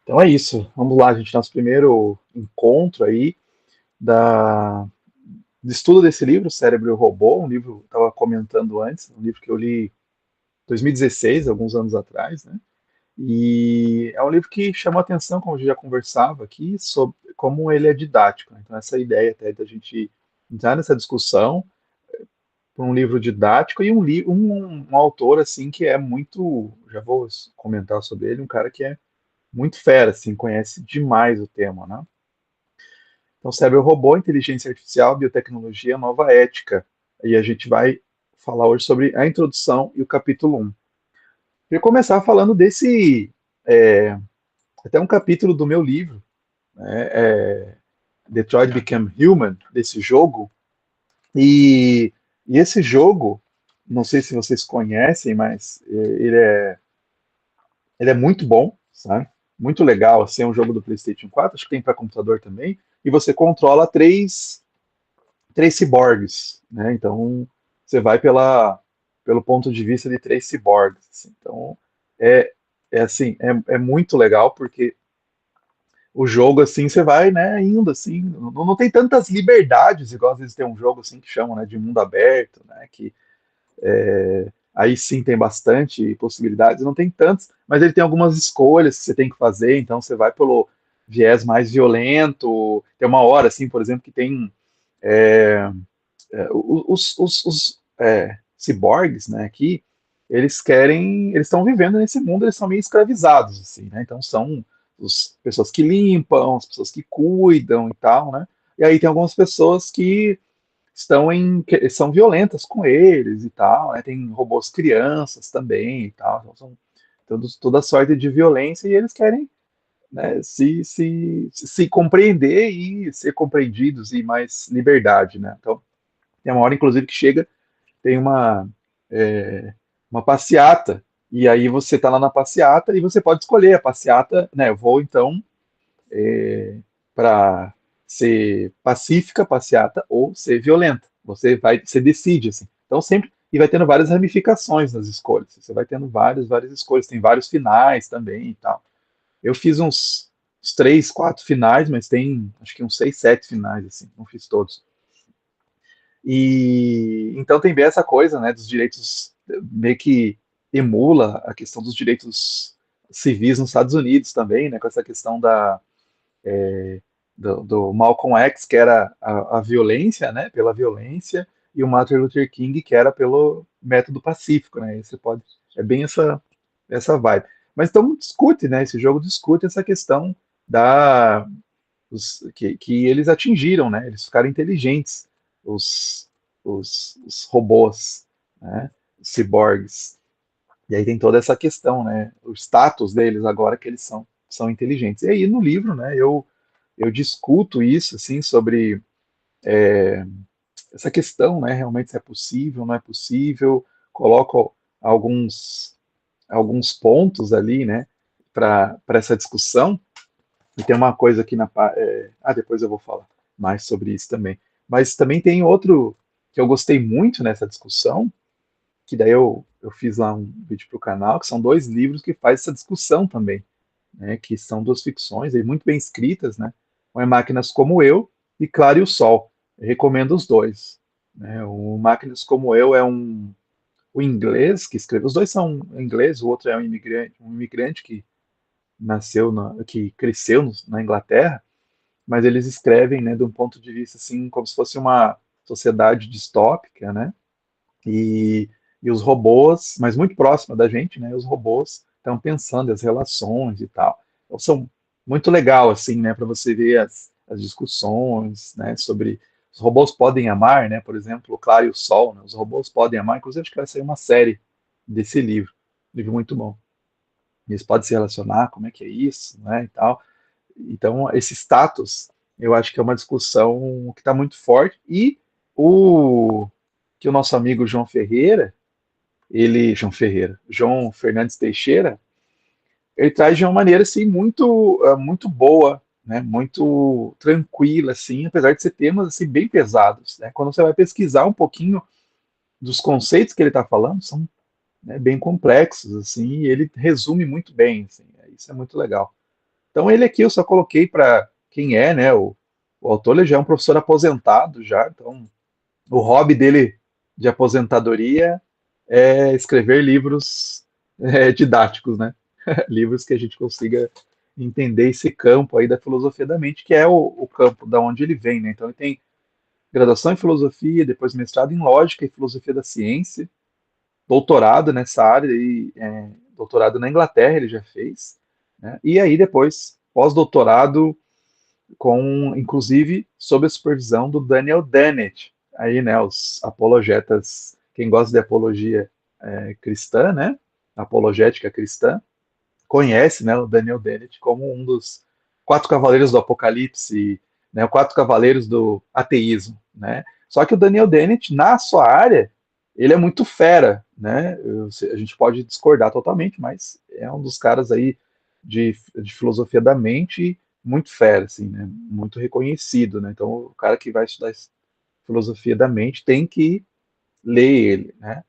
Então é isso. Vamos lá, gente. Nosso primeiro encontro aí da, de estudo desse livro, Cérebro e o Robô, um livro que eu estava comentando antes, um livro que eu li em 2016, alguns anos atrás, né? E é um livro que chama atenção, como a gente já conversava aqui, sobre como ele é didático, né? Então essa ideia até da gente entrar nessa discussão por um livro didático e um autor assim que é muito, já vou comentar sobre ele, um cara que é muito fera, assim, conhece demais o tema, né? Então, cérebro robô, inteligência artificial, biotecnologia, nova ética. E a gente vai falar hoje sobre a introdução e o capítulo 1. Queria começar falando desse, é, até um capítulo do meu livro, né, Detroit Become Human, desse jogo. E, e esse jogo, não sei se vocês conhecem, mas ele é muito bom, sabe? Muito legal, assim, é um jogo do PlayStation 4, acho que tem para computador também, e você controla três ciborgues, né? Então você vai pelo ponto de vista de três ciborgues. Assim. Então é, assim, é muito legal porque o jogo assim você vai, né, indo assim, não tem tantas liberdades igual às vezes tem um jogo assim que chamam, né, de mundo aberto, né, que aí sim tem bastante possibilidades, não tem tantas, mas ele tem algumas escolhas que você tem que fazer, então você vai pelo viés mais violento, tem uma hora assim, por exemplo, que tem é, os ciborgues, né, aqui, eles estão vivendo nesse mundo, eles são meio escravizados, assim, né, então são as pessoas que limpam, as pessoas que cuidam e tal, né, e aí tem algumas pessoas que que são violentas com eles e tal, né, tem robôs crianças também e tal, então são toda sorte de violência e eles querem, né, se compreender e ser compreendidos e mais liberdade, né, então tem uma hora, inclusive, que chega, tem é, uma passeata, e aí você está lá na passeata e você pode escolher a passeata, né? Eu vou então para ser pacífica, passeata, ou ser violenta. Você decide assim. Então sempre e vai tendo várias ramificações nas escolhas. Você vai tendo várias escolhas. Tem vários finais também e tal. Eu fiz uns três, quatro finais, mas tem acho que uns seis, sete finais assim. Não fiz todos. E então tem bem essa coisa, né, dos direitos, meio que emula a questão dos direitos civis nos Estados Unidos também, né, com essa questão do Malcolm X, que era a violência, né, pela violência, e o Martin Luther King, que era pelo método pacífico, né, e você pode, é bem essa vibe. Mas então discute, né, esse jogo discute essa questão da que eles atingiram, né? Eles ficaram inteligentes, os, os robôs, né? Os ciborgues. E aí tem toda essa questão, né? O status deles agora que eles são inteligentes. E aí no livro, né? Eu discuto isso, assim, sobre essa questão, né? Realmente se é possível, não é possível. Coloco alguns pontos ali, né? Para essa discussão. E tem uma coisa aqui depois eu vou falar mais sobre isso também. Mas também tem outro que eu gostei muito nessa discussão, que daí eu fiz lá um vídeo para o canal, que são dois livros que faz essa discussão também, né? Que são duas ficções aí, muito bem escritas, né? Um é Máquinas Como Eu e Claro e o Sol. Eu recomendo os dois. Né? O Máquinas Como Eu é o inglês que escreveu, os dois são inglês, o outro é um imigrante que que cresceu na Inglaterra, mas eles escrevem, né, de um ponto de vista assim, como se fosse uma sociedade distópica, né? E, e os robôs, mas muito próxima da gente, né? Os robôs estão pensando as relações e tal. Então são muito legal assim, né, para você ver as discussões, né, sobre os robôs podem amar, né? Por exemplo, o Claro e o Sol, né? Os robôs podem amar. Inclusive acho que vai sair uma série desse livro muito bom. Eles podem se relacionar, como é que é isso, né, e tal. Então, esse status, eu acho que é uma discussão que está muito forte e o que o nosso amigo João Fernandes Teixeira, ele traz de uma maneira assim muito boa, né? Muito tranquila assim, apesar de ser temas assim bem pesados, né? Quando você vai pesquisar um pouquinho dos conceitos que ele está falando, são, né, bem complexos assim, e ele resume muito bem, assim, isso é muito legal. Então ele aqui eu só coloquei para quem é, né? O autor ele já é um professor aposentado já, então o hobby dele de aposentadoria é escrever livros didáticos, né? Livros que a gente consiga entender esse campo aí da filosofia da mente, que é o campo da onde ele vem, né? Então ele tem graduação em filosofia, depois mestrado em lógica e filosofia da ciência, doutorado nessa área e doutorado na Inglaterra ele já fez, né? E aí depois pós-doutorado com, inclusive, sob a supervisão do Daniel Dennett, aí, né, os apologetas, quem gosta de apologia cristã, né, apologética cristã, conhece, né, o Daniel Dennett como um dos quatro cavaleiros do Apocalipse, né, quatro cavaleiros do ateísmo, né. Só que o Daniel Dennett, na sua área, ele é muito fera, né. A gente pode discordar totalmente, mas é um dos caras aí de filosofia da mente muito fera, assim, né, muito reconhecido, né. Então, o cara que vai estudar filosofia da mente tem que ler ele, né.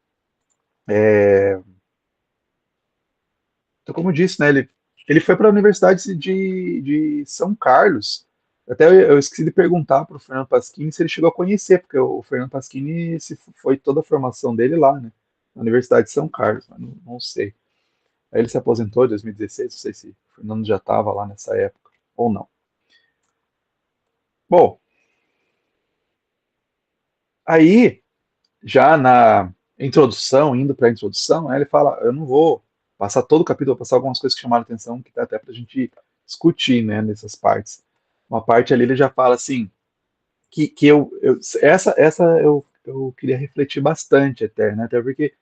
Então, como eu disse, né, ele foi para a Universidade de São Carlos. Até eu esqueci de perguntar para o Fernando Pasquini se ele chegou a conhecer, porque o Fernando Pasquini foi toda a formação dele lá, né, na Universidade de São Carlos, mas não sei. Aí ele se aposentou em 2016, não sei se o Fernando já estava lá nessa época ou não. Bom, aí, já na introdução, indo para a introdução, né, ele fala, eu não vou passar todo o capítulo, vou passar algumas coisas que chamaram a atenção, que dá até para a gente discutir, né, nessas partes. Uma parte ali ele já fala assim, que essa eu queria refletir bastante até, né, até porque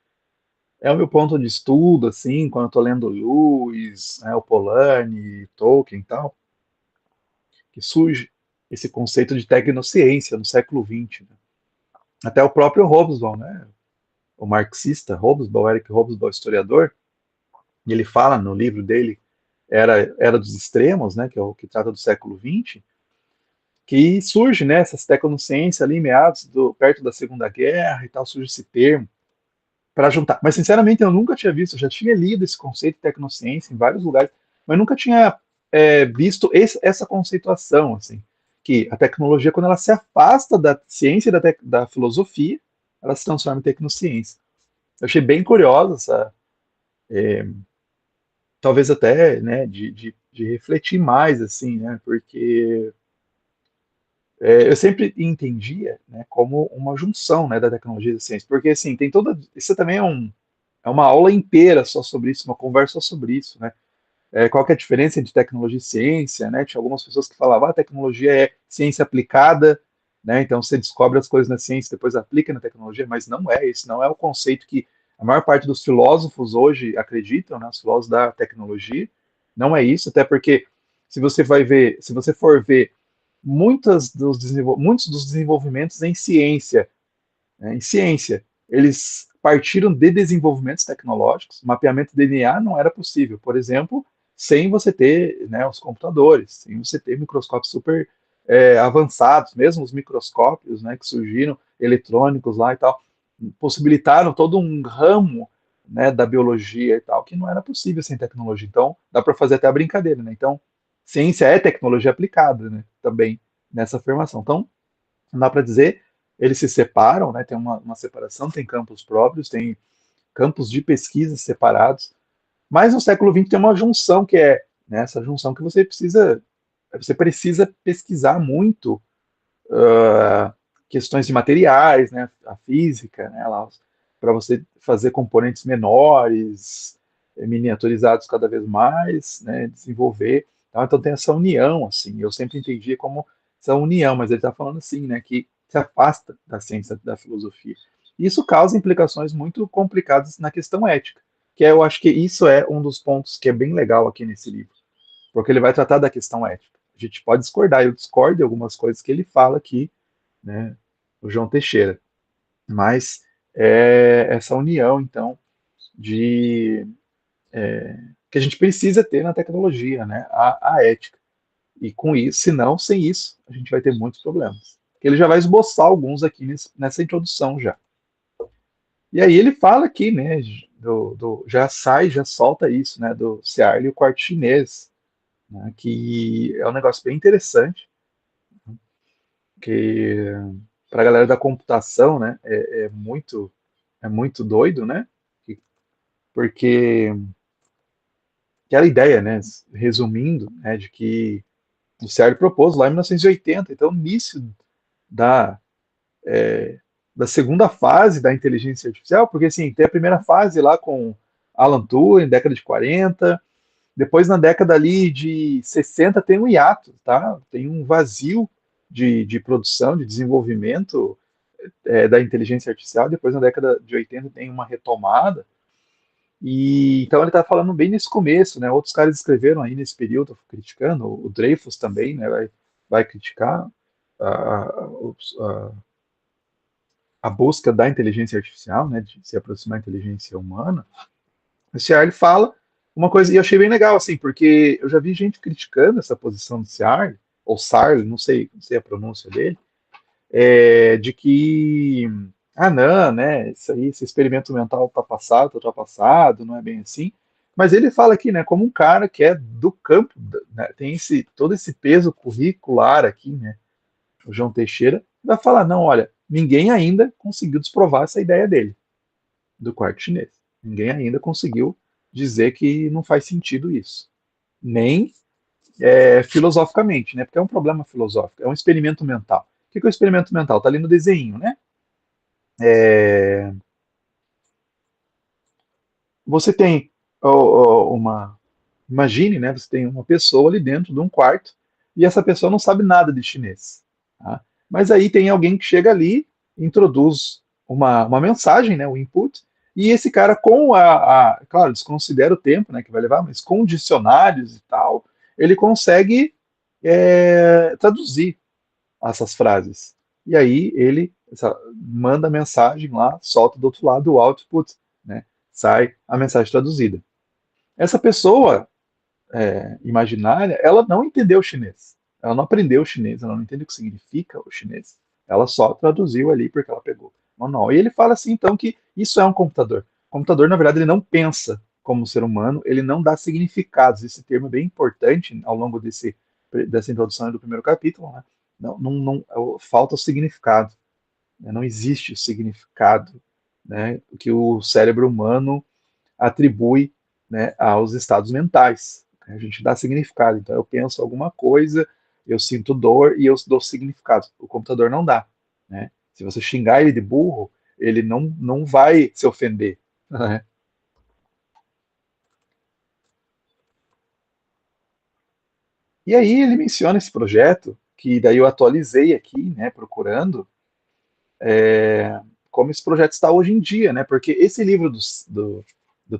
é o meu ponto de estudo, assim, quando eu estou lendo Lewis, né, o Polanyi, Tolkien e tal, que surge esse conceito de tecnociência no século XX, né? Até o próprio Hobsbawm, né, o marxista Hobsbawm, Eric Hobsbawm, historiador, e ele fala no livro dele, Era dos Extremos, né, que é o que trata do século XX, que surge, né, essas tecnociências ali, meados perto da Segunda Guerra e tal, surge esse termo para juntar. Mas, sinceramente, eu nunca tinha visto, eu já tinha lido esse conceito de tecnociência em vários lugares, mas nunca tinha visto essa conceituação, assim, que a tecnologia, quando ela se afasta da ciência e da filosofia, ela se transforma em tecnociência. Eu achei bem curiosa essa, talvez até, né, de refletir mais, assim, né, porque eu sempre entendia, né, como uma junção, né, da tecnologia e da ciência, porque, assim, tem toda, isso também é uma aula inteira só sobre isso, uma conversa só sobre isso, né, qual que é a diferença entre tecnologia e ciência, né, tinha algumas pessoas que falavam, a tecnologia é ciência aplicada, né, então você descobre as coisas na ciência, depois aplica na tecnologia, mas não é isso, não é o conceito que a maior parte dos filósofos hoje acreditam, né, os filósofos da tecnologia, não é isso, até porque se você for ver muitos dos desenvolvimentos em ciência, né, em ciência, eles partiram de desenvolvimentos tecnológicos. Mapeamento de DNA não era possível, por exemplo, sem você ter, né, os computadores, sem você ter microscópios super avançados, mesmo os microscópios, né, que surgiram eletrônicos lá e tal, possibilitaram todo um ramo, né, da biologia e tal, que não era possível sem tecnologia. Então, dá para fazer até a brincadeira, né? Então, ciência é tecnologia aplicada, né? Também nessa afirmação. Então, não dá para dizer, eles se separam, né? Tem uma separação, tem campos próprios, tem campos de pesquisa separados, mas no século XX tem uma junção que é, né, essa junção que você precisa pesquisar muito questões de materiais, né, a física, né, para você fazer componentes menores, miniaturizados cada vez mais, né, desenvolver. Então tem essa união, assim. Eu sempre entendi como essa união, mas ele está falando assim, né, que se afasta da ciência, da filosofia. Isso causa implicações muito complicadas na questão ética, que eu acho que isso é um dos pontos que é bem legal aqui nesse livro, porque ele vai tratar da questão ética. A gente pode discordar, eu discordo de algumas coisas que ele fala aqui, né, o João Teixeira. Mas essa união, então, de que a gente precisa ter na tecnologia, né, a ética. E com isso, se não, sem isso, a gente vai ter muitos problemas. Ele já vai esboçar alguns aqui nessa introdução já. E aí ele fala aqui, né, já solta isso, né, do Searle e o quarto chinês, né, que é um negócio bem interessante, que para a galera da computação, né, é muito doido, né? Porque aquela ideia, né, resumindo, né, de que o Searle propôs lá em 1980, então no início da, da segunda fase da inteligência artificial, porque assim, tem a primeira fase lá com Alan Turing, década de 40, depois na década ali de 60 tem um hiato, tá? Tem um vazio de produção, de desenvolvimento da inteligência artificial, depois na década de 80 tem uma retomada, e então ele está falando bem nesse começo, né? Outros caras escreveram aí nesse período criticando, o Dreyfus também, né? Vai criticar a, a, a busca da inteligência artificial, né? De se aproximar da inteligência humana. O Searle fala uma coisa, e eu achei bem legal, assim, porque eu já vi gente criticando essa posição do Searle, ou Sarle, não sei a pronúncia dele, de que, ah, não, né, isso aí, esse experimento mental tá passado, tá ultrapassado, não é bem assim. Mas ele fala aqui, né, como um cara que é do campo, né, tem todo esse peso curricular aqui, né, o João Teixeira, vai falar, não, olha, ninguém ainda conseguiu desprovar essa ideia dele, do quarto chinês. Ninguém ainda conseguiu dizer que não faz sentido isso. Nem filosoficamente, né, porque é um problema filosófico, é um experimento mental. O que é o experimento mental? Está ali no desenho, né? É, você tem uma. Imagine, né? Você tem uma pessoa ali dentro de um quarto e essa pessoa não sabe nada de chinês. Tá? Mas aí tem alguém que chega ali, introduz uma mensagem, né? O input, e esse cara, claro, desconsidera o tempo né, que vai levar, mas com dicionários e tal, ele consegue traduzir essas frases. E aí ele manda a mensagem lá, solta do outro lado o output, né? Sai a mensagem traduzida. Essa pessoa imaginária, ela não entendeu o chinês. Ela não aprendeu o chinês, ela não entende o que significa o chinês. Ela só traduziu ali porque ela pegou o manual. E ele fala assim, então, que isso é um computador. O computador, na verdade, ele não pensa como um ser humano, ele não dá significados. Esse termo é bem importante ao longo dessa introdução do primeiro capítulo. Né? Falta o significado. Né? Não existe o significado né, que o cérebro humano atribui né, aos estados mentais. A gente dá significado. Então, eu penso alguma coisa, eu sinto dor e eu dou significado. O computador não dá. Né? Se você xingar ele de burro, ele não vai se ofender. Né? E aí ele menciona esse projeto, que daí eu atualizei aqui, né, procurando, como esse projeto está hoje em dia, né? Porque esse livro do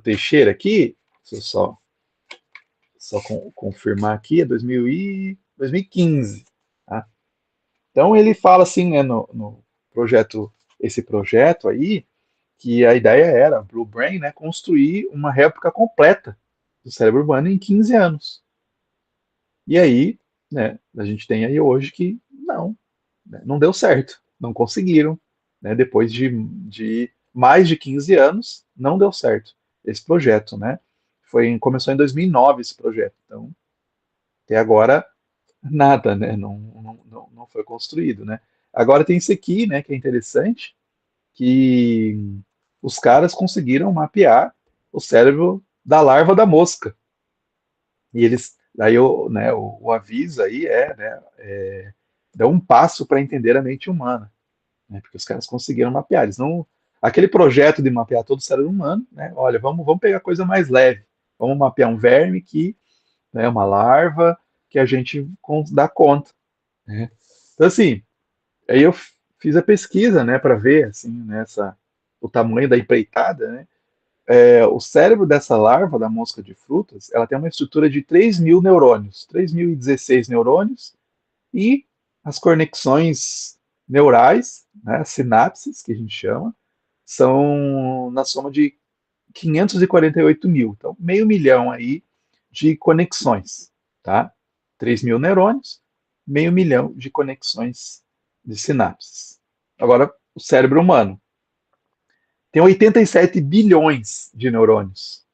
Teixeira aqui, deixa eu confirmar aqui, é 2015. Tá? Então ele fala assim, né, no projeto, esse projeto aí, que a ideia era, Blue Brain, né, construir uma réplica completa do cérebro humano em 15 anos. E aí, né, a gente tem aí hoje que não, né, não deu certo, não conseguiram, né, depois de mais de 15 anos, não deu certo esse projeto, né? Começou em 2009 esse projeto, então até agora nada, né? Não foi construído, né? Agora tem isso aqui, né? Que é interessante, que os caras conseguiram mapear o cérebro da larva da mosca. E eles, daí o aviso aí dá um passo para entender a mente humana, né? Porque os caras conseguiram mapear. Eles não, aquele projeto de mapear todo o cérebro humano, né? Olha, vamos pegar coisa mais leve. Vamos mapear um verme que, né, uma larva que a gente dá conta. Né? Então, assim, aí eu fiz a pesquisa, né, para ver, assim, o tamanho da empreitada, né? O cérebro dessa larva, da mosca de frutas, ela tem uma estrutura de 3.000 neurônios, 3.016 neurônios, e as conexões neurais, né, sinapses, que a gente chama, são na soma de 548 mil. Então, meio milhão aí de conexões, tá? 3.000 neurônios, meio milhão de conexões de sinapses. Agora, o cérebro humano tem 87 bilhões de neurônios.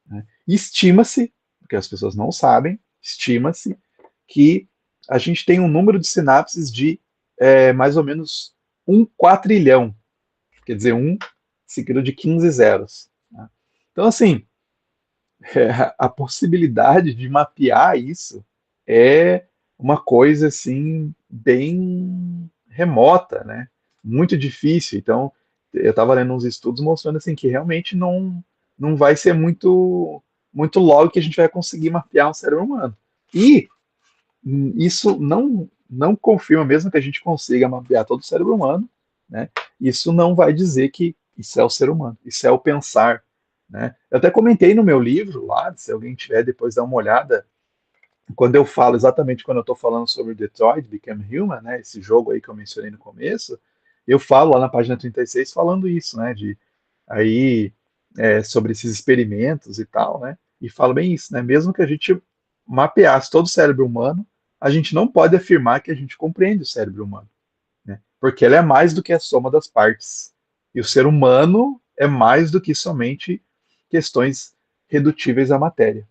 Né? Estima-se, porque as pessoas não sabem, estima-se que a gente tem um número de sinapses de mais ou menos um quatrilhão, quer dizer, um seguido de 15 zeros. Né? Então, assim, a possibilidade de mapear isso é uma coisa assim bem remota, né? Muito difícil. Então, eu estava lendo uns estudos mostrando assim que realmente não vai ser muito logo que a gente vai conseguir mapear um cérebro humano. E isso não confirma, mesmo que a gente consiga mapear todo o cérebro humano, né? Isso não vai dizer que isso é o ser humano, isso é o pensar, né? Eu até comentei no meu livro lá, se alguém tiver depois dar uma olhada, quando eu falo exatamente quando eu estou falando sobre Detroit Become Human, né? Esse jogo aí que eu mencionei no começo, eu falo lá na página 36 falando isso, né? De aí sobre esses experimentos e tal, né? E falo bem isso, né? Mesmo que a gente mapeasse todo o cérebro humano, a gente não pode afirmar que a gente compreende o cérebro humano, né? Porque ele é mais do que a soma das partes. E o ser humano é mais do que somente questões redutíveis à matéria.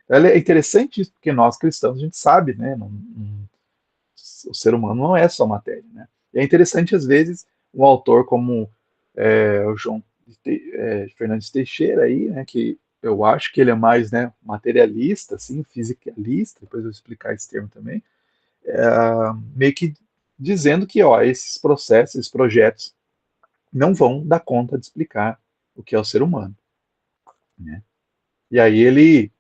Ela é interessante isso, porque nós cristãos a gente sabe, né? O ser humano não é só matéria, né? E é interessante às vezes um autor como o João Fernandes Teixeira aí, né? Que eu acho que ele é mais, né, materialista, assim, fisicalista. Depois eu vou explicar esse termo também. Meio que dizendo que, ó, esses processos, esses projetos não vão dar conta de explicar o que é o ser humano, né? E aí ele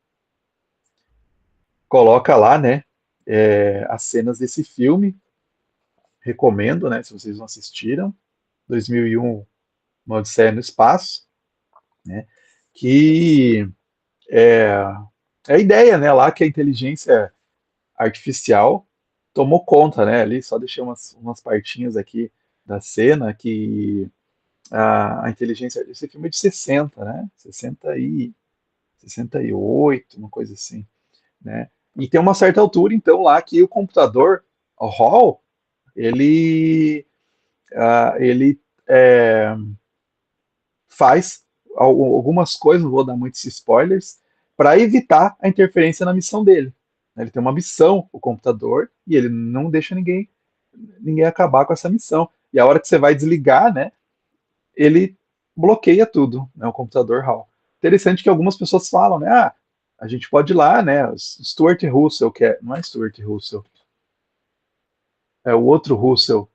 coloca lá, né, as cenas desse filme. Recomendo, né, se vocês não assistiram, 2001, Uma Odisseia no Espaço, né, que é, é a ideia, né, lá que a inteligência artificial tomou conta, né, ali só deixei umas partinhas aqui da cena que a inteligência, esse filme é de 60, né, 68, uma coisa assim, né, e tem uma certa altura, então, lá que o computador, o Hall, ele é, faz algumas coisas, não vou dar muitos spoilers, para evitar a interferência na missão dele. Ele tem uma missão, o computador, e ele não deixa ninguém acabar com essa missão. E a hora que você vai desligar, né, ele bloqueia tudo, né, o computador HAL. Interessante que algumas pessoas falam, né, a gente pode ir lá, né, Stuart Russell, não é Stuart Russell, é o outro Russell,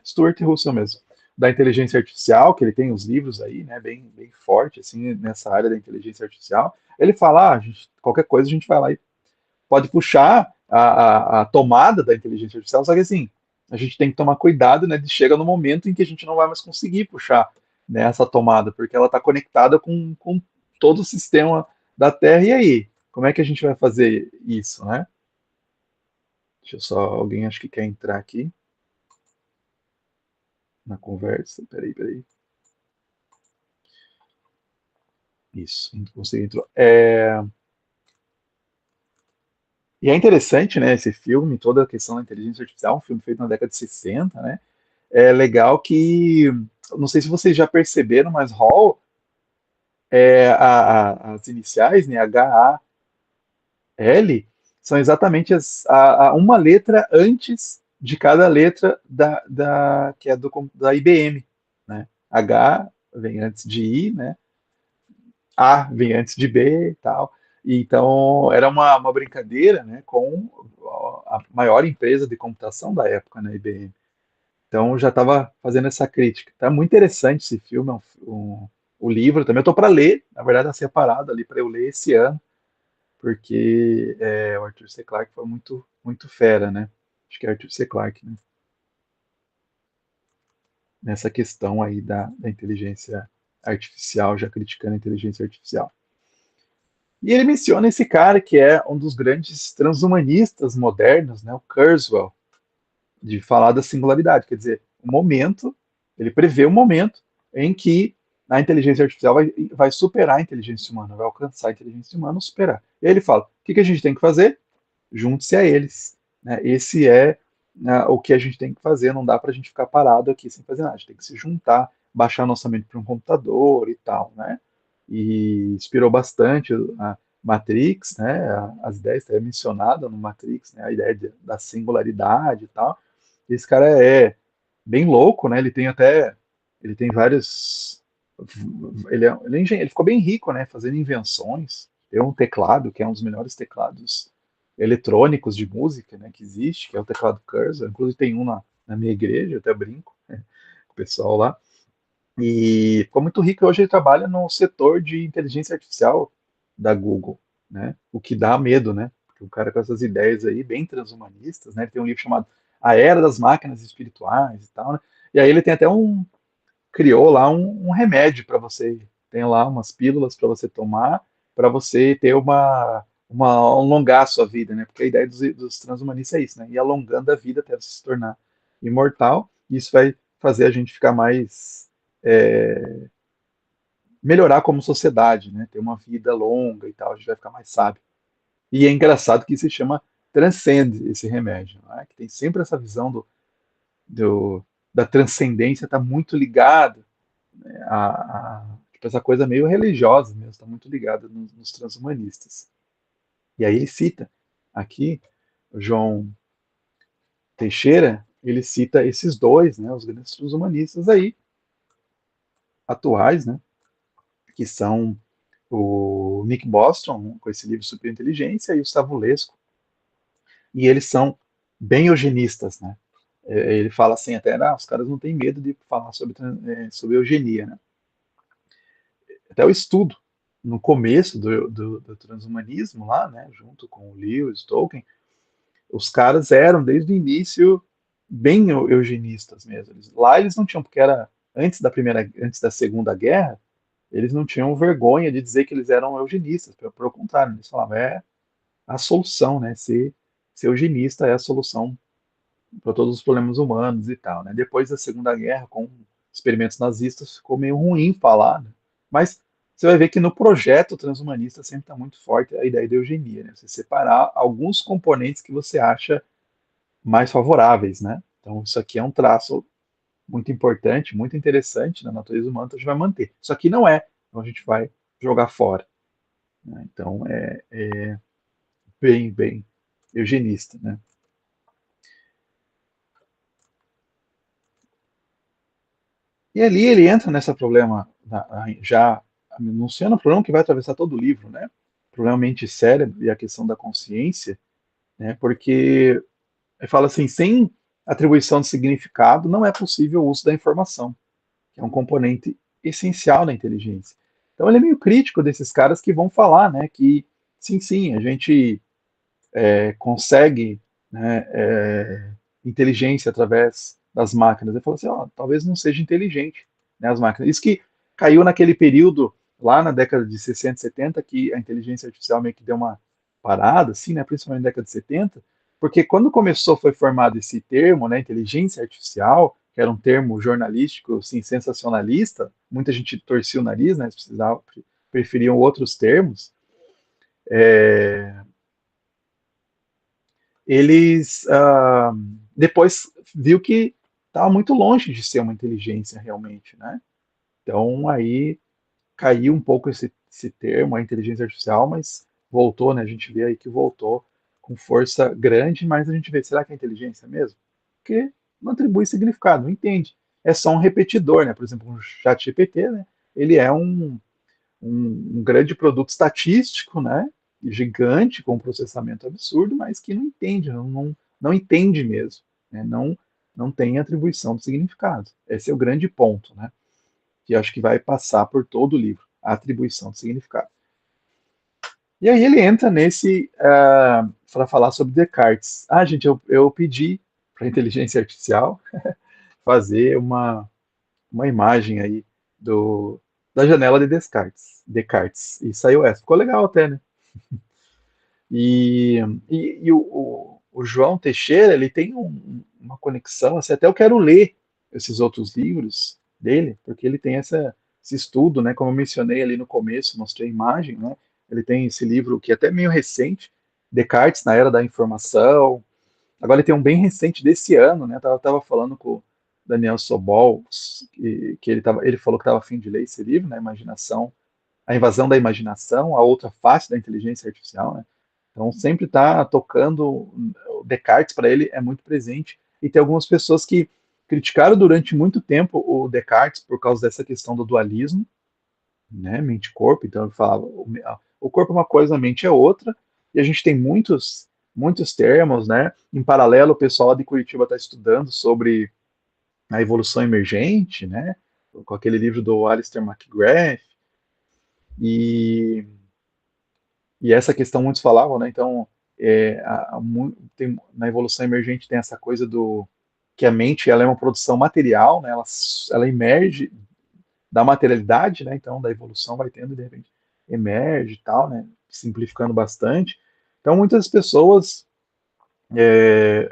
Stuart Russell mesmo, da inteligência artificial, que ele tem os livros aí, né, bem forte, assim, nessa área da inteligência artificial. Ele fala, qualquer coisa a gente vai lá e pode puxar a tomada da inteligência artificial, só que assim, a gente tem que tomar cuidado, né, de chega no momento em que a gente não vai mais conseguir puxar, né, essa tomada, porque ela está conectada com todo o sistema da Terra, e aí? Como é que a gente vai fazer isso, né? Deixa eu só, alguém acho que quer entrar aqui na conversa, peraí. Isso, você entrou. E é interessante, né, esse filme, toda a questão da inteligência artificial, um filme feito na década de 60, né? É legal que, não sei se vocês já perceberam, mas Hall, as iniciais, né, HAL, são exatamente uma letra antes de cada letra que é da IBM, né? H vem antes de I, né? A vem antes de B e tal. Então, era uma brincadeira, né, com a maior empresa de computação da época, né, IBM. Então, já estava fazendo essa crítica. Tá muito interessante esse filme, o livro também. Eu estou para ler, na verdade, está separado ali para eu ler esse ano, porque o Arthur C. Clarke foi muito fera, né? Acho que é Arthur C. Clarke, né? Nessa questão aí da inteligência artificial, já criticando a inteligência artificial. E ele menciona esse cara que é um dos grandes transhumanistas modernos, né, o Kurzweil, de falar da singularidade, quer dizer, ele prevê um momento em que a inteligência artificial vai superar a inteligência humana, vai alcançar a inteligência humana, superar. E aí ele fala, o que a gente tem que fazer? Junte-se a eles. Né? Esse é o que a gente tem que fazer, não dá para a gente ficar parado aqui sem fazer nada, a gente tem que se juntar, baixar nossa mente para um computador e tal, né? E inspirou bastante Matrix, né? As ideias que é mencionada no Matrix, né? A ideia da singularidade e tal. Esse cara é bem louco, né? Ele tem vários, ele ficou bem rico, né? Fazendo invenções. Tem um teclado que é um dos melhores teclados eletrônicos de música, né? Que existe, que é o teclado Cursor. Inclusive tem um na minha igreja, eu até brinco, né, com o pessoal lá. E ficou muito rico. Hoje ele trabalha no setor de inteligência artificial da Google, né? O que dá medo, né? Porque o cara com essas ideias aí bem transhumanistas, né? Ele tem um livro chamado A Era das Máquinas Espirituais e tal, né? E aí ele tem até criou lá um remédio para você, tem lá umas pílulas para você tomar, para você ter alongar a sua vida, né? Porque a ideia dos transhumanistas é isso, né? Ir alongando a vida até você se tornar imortal. E isso vai fazer a gente ficar mais é, melhorar como sociedade, né? Ter uma vida longa e tal, a gente vai ficar mais sábio. E é engraçado que isso se chama transcende esse remédio, né? Que tem sempre essa visão da transcendência, está muito ligada, né, tipo, essa coisa meio religiosa mesmo, está muito ligada nos transhumanistas. E aí ele cita aqui, o João Teixeira, ele cita esses dois, né, os grandes transhumanistas aí, atuais, né, que são o Nick Bostrom, com esse livro Superinteligência, e o Gustavo Lesco, e eles são bem eugenistas, né? Ele fala assim até, os caras não têm medo de falar sobre eugenia, né? Até o estudo, no começo do transhumanismo lá, né, junto com o Lewis, Tolkien, os caras eram, desde o início, bem eugenistas mesmo. Lá eles não tinham, porque era antes da Segunda Guerra, eles não tinham vergonha de dizer que eles eram eugenistas, pelo contrário, eles falavam, é a solução, né? Ser eugenista é a solução para todos os problemas humanos e tal, né? Depois da Segunda Guerra, com experimentos nazistas, ficou meio ruim falar, né? Mas você vai ver que no projeto transhumanista sempre está muito forte a ideia de eugenia, né? Você separar alguns componentes que você acha mais favoráveis, né? Então, isso aqui é um traço muito importante, muito interessante na natureza humana, então a gente vai manter. Isso aqui não é, então a gente vai jogar fora, né? Então, é bem eugenista, né? E ali ele entra nesse problema, já anunciando o problema que vai atravessar todo o livro, né? O problema mente-cérebro e a questão da consciência, né? Porque ele fala assim, sem atribuição de significado, não é possível o uso da informação, que é um componente essencial da inteligência. Então ele é meio crítico desses caras que vão falar, né? Que sim, a gente consegue, né, inteligência através das máquinas. Ele falou assim, talvez não seja inteligente, né, as máquinas. Isso que caiu naquele período, lá na década de 60, 70, que a inteligência artificial meio que deu uma parada, assim, né, principalmente na década de 70, porque quando começou, foi formado esse termo, né, inteligência artificial, que era um termo jornalístico, assim, sensacionalista, muita gente torcia o nariz, né, preferiam outros termos, é, eles depois viu que estava muito longe de ser uma inteligência realmente, né? Então aí caiu um pouco esse termo, a inteligência artificial, mas voltou, né? A gente vê aí que voltou com força grande, mas a gente vê, será que é inteligência mesmo? Porque não atribui significado, não entende. É só um repetidor, né? Por exemplo, um chat GPT, né? Ele é um grande produto estatístico, né? Gigante, com um processamento absurdo, mas que não entende, não entende mesmo, né? Não tem atribuição de significado. Esse é o grande ponto, né? Que acho que vai passar por todo o livro, a atribuição de significado. E aí ele entra nesse para falar sobre Descartes. Gente, eu pedi para a inteligência artificial fazer uma imagem aí da janela de Descartes. E saiu essa. Ficou legal até, né? E, e o João Teixeira, ele tem uma conexão, assim, até eu quero ler esses outros livros dele, porque ele tem esse estudo, né? Como eu mencionei ali no começo, mostrei a imagem, né? Ele tem esse livro que é até meio recente, Descartes na Era da Informação. Agora ele tem um bem recente desse ano, né? Tava falando com o Daniel Sobol, que ele falou que estava a fim de ler esse livro, né? Imaginação, a invasão da imaginação, a outra face da inteligência artificial, né? Então sempre está tocando, o Descartes para ele é muito presente, e tem algumas pessoas que criticaram durante muito tempo o Descartes por causa dessa questão do dualismo, né, mente-corpo. Então ele falava, o corpo é uma coisa, a mente é outra, e a gente tem muitos termos, né? Em paralelo, o pessoal de Curitiba está estudando sobre a evolução emergente, né? Com aquele livro do Alistair McGrath, e, e essa questão muitos falavam, né? Então, na evolução emergente tem essa coisa do que a mente ela é uma produção material, né? Ela emerge da materialidade, né? Então, da evolução vai tendo, de repente, emerge e tal, né? Simplificando bastante. Então, muitas pessoas, é,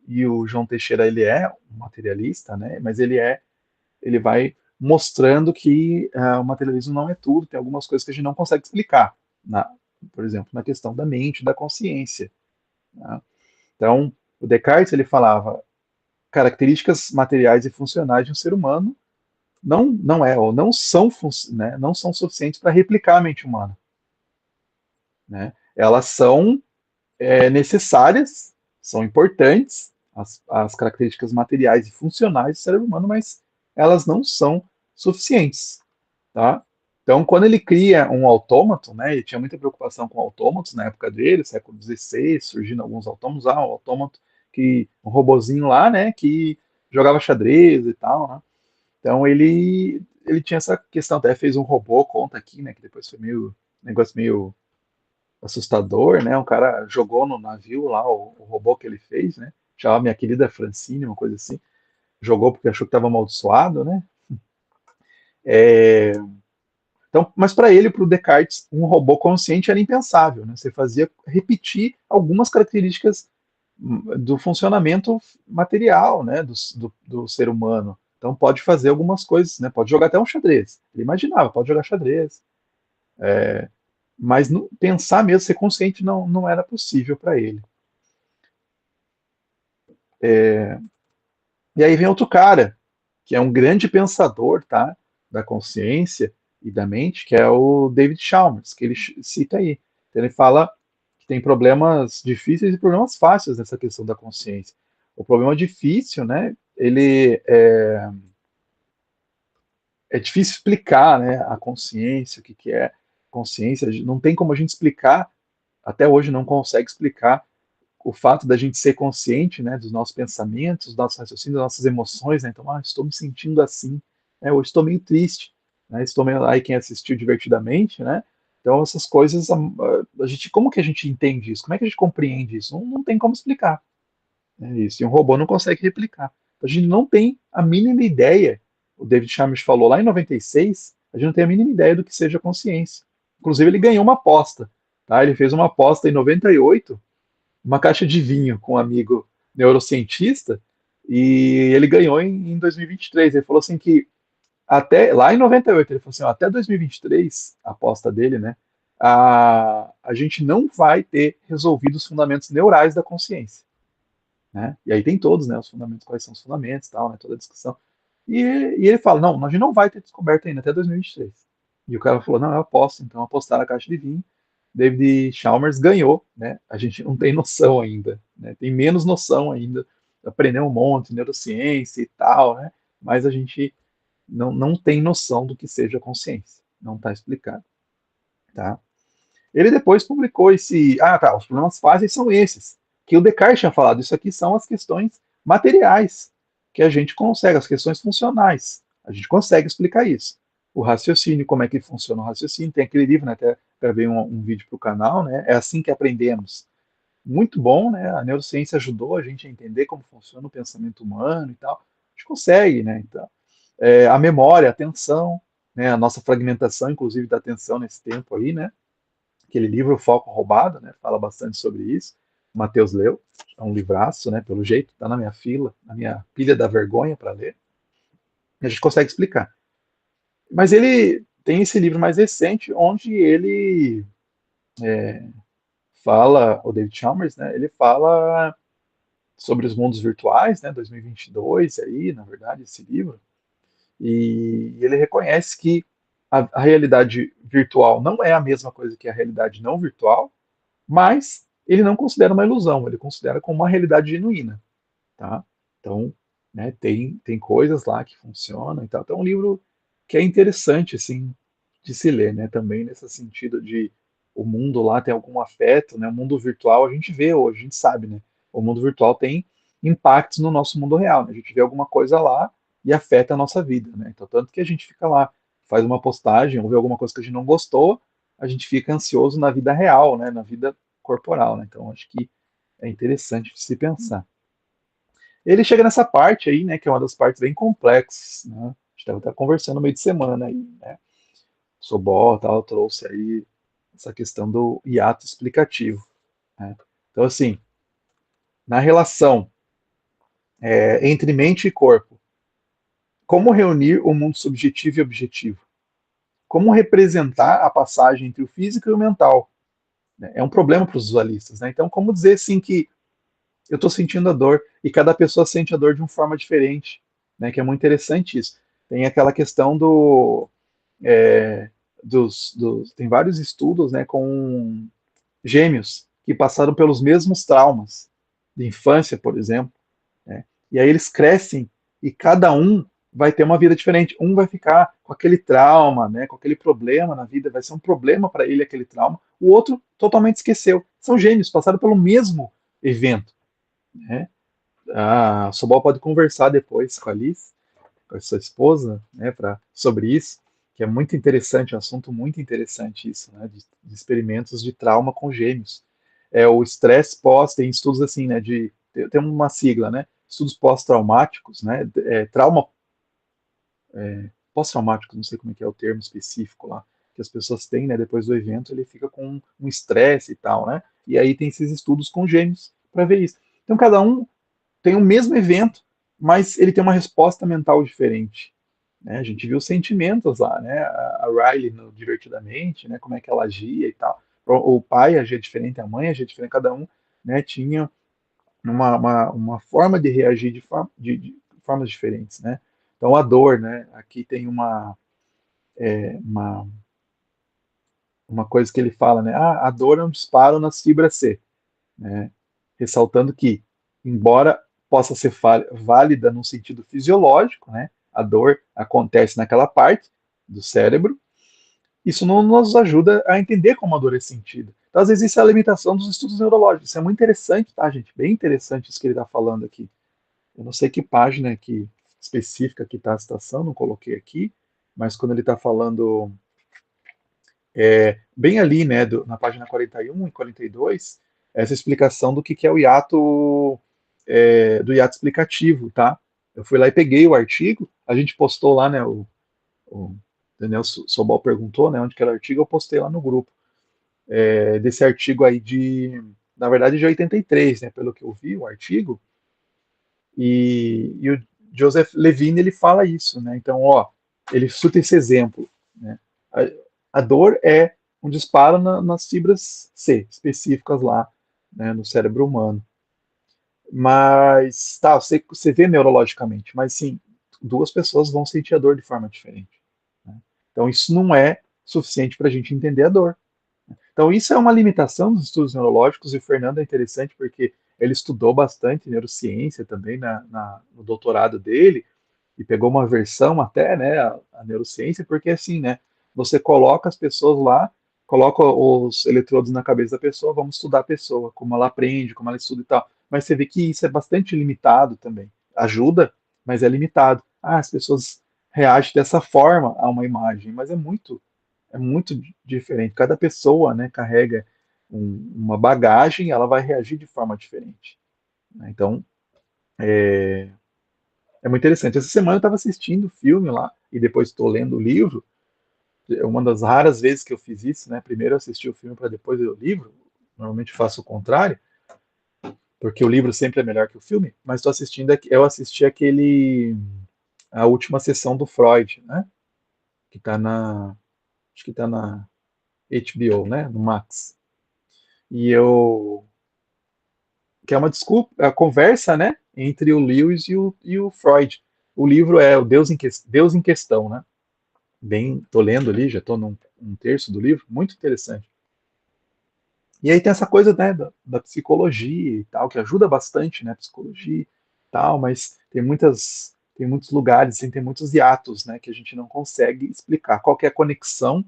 e o João Teixeira, ele é um materialista, né? Mas ele vai mostrando que o materialismo não é tudo, tem algumas coisas que a gente não consegue explicar, por exemplo, na questão da mente, da consciência, né? Então, o Descartes, ele falava características materiais e funcionais de um ser humano não é, ou não são, né, não são suficientes para replicar a mente humana, né? Elas são necessárias, são importantes, as características materiais e funcionais do cérebro humano, mas elas não são suficientes, tá? Então, quando ele cria um autômato, né, ele tinha muita preocupação com autômatos na época dele, século XVI, surgindo alguns autômatos, um autômato um robozinho lá, né, que jogava xadrez e tal, né? Então ele tinha essa questão, até fez um robô, conta aqui, né, que depois foi um negócio meio assustador, né? Um cara jogou no navio lá o robô que ele fez, né? Chamava Minha Querida Francine, uma coisa assim. Jogou porque achou que estava amaldiçoado, né? É, então, mas para ele, para o Descartes, um robô consciente era impensável, né? Você fazia repetir algumas características do funcionamento material, né? Do ser humano. Então pode fazer algumas coisas, né? Pode jogar até um xadrez. Ele imaginava, pode jogar xadrez. Mas pensar mesmo, ser consciente, não era possível para ele. E aí vem outro cara, que é um grande pensador, tá? Da consciência e da mente, que é o David Chalmers, que ele cita aí. Então, ele fala que tem problemas difíceis e problemas fáceis nessa questão da consciência. O problema difícil, né? É difícil explicar, né? A consciência, o que que é consciência. Não tem como a gente explicar, até hoje não consegue explicar o fato da gente ser consciente, né, dos nossos pensamentos, dos nossos raciocínios, das nossas emoções, né? Então, estou me sentindo assim, né? Hoje estou meio triste, né? Estou meio aí quem assistiu divertidamente, né? Então, essas coisas, a gente, como que a gente entende isso? Como é que a gente compreende isso? Não tem como explicar, né, isso. E um robô não consegue replicar. A gente não tem a mínima ideia. O David Chalmers falou lá em 96, a gente não tem a mínima ideia do que seja consciência. Inclusive, ele ganhou uma aposta, tá? Ele fez uma aposta em 98, uma caixa de vinho com um amigo neurocientista, e ele ganhou em 2023. Ele falou assim que até lá em 98, ele falou assim, ó, até 2023, a aposta dele, né, a gente não vai ter resolvido os fundamentos neurais da consciência, né? E aí tem todos, né, os fundamentos, quais são os fundamentos, tal, né, toda a discussão. E ele fala, não, a gente não vai ter descoberto ainda até 2023. E o cara falou, não, eu aposto, então apostaram a caixa de vinho. David Chalmers ganhou, né? A gente não tem noção ainda, né? Tem menos noção ainda. Aprendeu um monte, neurociência e tal, né? Mas a gente não tem noção do que seja consciência. Não está explicado, tá? Ele depois publicou tá, os problemas fáceis são esses, que o Descartes tinha falado, isso aqui são as questões materiais, que a gente consegue, as questões funcionais, a gente consegue explicar isso. O raciocínio, como é que funciona o raciocínio, tem aquele livro, né, até gravei um vídeo para o canal, né, é assim que aprendemos. Muito bom, né, a neurociência ajudou a gente a entender como funciona o pensamento humano e tal, a gente consegue, né, então, a memória, a atenção, né, a nossa fragmentação, inclusive, da atenção nesse tempo aí, né, aquele livro, O Foco Roubado, né, fala bastante sobre isso. O Matheus leu, é um livraço, né, pelo jeito, está na minha fila, na minha pilha da vergonha para ler. E a gente consegue explicar. Mas ele tem esse livro mais recente, onde ele fala, o David Chalmers, né, ele fala sobre os mundos virtuais, né, 2022, aí, na verdade, esse livro, e ele reconhece que a realidade virtual não é a mesma coisa que a realidade não virtual, mas ele não considera uma ilusão, ele considera como uma realidade genuína, tá? Então, né, tem coisas lá que funcionam e tal. Então, é um livro que é interessante, assim, de se ler, né? Também nesse sentido de o mundo lá tem algum afeto, né? O mundo virtual a gente vê hoje, a gente sabe, né? O mundo virtual tem impactos no nosso mundo real, né? A gente vê alguma coisa lá e afeta a nossa vida, né? Então, tanto que a gente fica lá, faz uma postagem ou vê alguma coisa que a gente não gostou, a gente fica ansioso na vida real, né? Na vida corporal, né? Então, acho que é interessante de se pensar. Ele chega nessa parte aí, né, que é uma das partes bem complexas, né? A gente estava até conversando no meio de semana aí, né? Sobol, tal, trouxe aí essa questão do hiato explicativo, né? Então, assim, na relação entre mente e corpo, como reunir o mundo subjetivo e objetivo? Como representar a passagem entre o físico e o mental? Né? É um problema para os visualistas, né? Então, como dizer, assim, que eu estou sentindo a dor e cada pessoa sente a dor de uma forma diferente, né? Que é muito interessante isso. Tem aquela questão é, tem vários estudos, né, com gêmeos que passaram pelos mesmos traumas de infância, por exemplo, né? E aí eles crescem e cada um vai ter uma vida diferente. Um vai ficar com aquele trauma, né, com aquele problema na vida, vai ser um problema para ele aquele trauma. O outro totalmente esqueceu. São gêmeos, passaram pelo mesmo evento, né? A Sobol pode conversar depois com a Liz, com a sua esposa, né, sobre isso, que é muito interessante, um assunto muito interessante isso, né, de experimentos de trauma com gêmeos. É o estresse pós, tem estudos assim, né, tem uma sigla, né, estudos pós-traumáticos, né, trauma pós-traumático, não sei como é que é o termo específico lá, que as pessoas têm, né, depois do evento, ele fica com um estresse e tal, né, e aí tem esses estudos com gêmeos para ver isso. Então, cada um tem o mesmo evento, mas ele tem uma resposta mental diferente, né? A gente viu os sentimentos lá, né? A Riley no Divertidamente, né? Como é que ela agia e tal. O pai agia diferente, a mãe agia diferente, cada um, né, tinha uma forma de reagir de formas diferentes, né? Então a dor, né? Aqui tem uma, uma coisa que ele fala, né? Ah, a dor é um disparo nas fibras C, né? Ressaltando que, embora possa ser válida no sentido fisiológico, né? A dor acontece naquela parte do cérebro, isso não nos ajuda a entender como a dor é sentida. Então, às vezes, isso é a limitação dos estudos neurológicos. Isso é muito interessante, tá, gente? Bem interessante isso que ele está falando aqui. Eu não sei que página que, específica que está a citação, não coloquei aqui, mas quando ele está falando bem ali, né, na página 41 e 42, essa explicação do que é o hiato, do hiato explicativo, tá? Eu fui lá e peguei o artigo, a gente postou lá, né, o Daniel Sobol perguntou, né, onde que era o artigo, eu postei lá no grupo, desse artigo aí na verdade, de 83, né, pelo que eu vi, o artigo, e o Joseph Levine, ele fala isso, né, então, ó, ele cita esse exemplo, né, a dor é um disparo nas fibras C, específicas lá, né, no cérebro humano. Mas, tá, você vê neurologicamente, mas sim, duas pessoas vão sentir a dor de forma diferente, né? Então, isso não é suficiente para a gente entender a dor. Então, isso é uma limitação dos estudos neurológicos, e o Fernando é interessante porque ele estudou bastante neurociência também no doutorado dele, e pegou uma versão até, né, a neurociência, porque assim, né, você coloca as pessoas lá, coloca os eletrodos na cabeça da pessoa, vamos estudar a pessoa, como ela aprende, como ela estuda e tal. Mas você vê que isso é bastante limitado também. Ajuda, mas é limitado. Ah, as pessoas reagem dessa forma a uma imagem, mas é muito diferente. Cada pessoa, né, carrega uma bagagem, ela vai reagir de forma diferente, né? Então, é muito interessante. Essa semana eu estava assistindo o filme lá e depois estou lendo o livro. É uma das raras vezes que eu fiz isso, né? Primeiro eu assisti o filme para depois ler o livro. Normalmente faço o contrário, porque o livro sempre é melhor que o filme. Mas estou assistindo, eu assisti a última sessão do Freud, né? Que está acho que está na HBO, né? No Max. E que é uma desculpa, a conversa, né? Entre o Lewis e o Freud. O livro é o Deus em Questão, né? tô lendo ali, já estou num um terço do livro, muito interessante. E aí tem essa coisa, né, da psicologia e tal, que ajuda bastante, né, psicologia e tal, mas tem muitos lugares, assim, tem muitos hiatos, né, que a gente não consegue explicar qual que é a conexão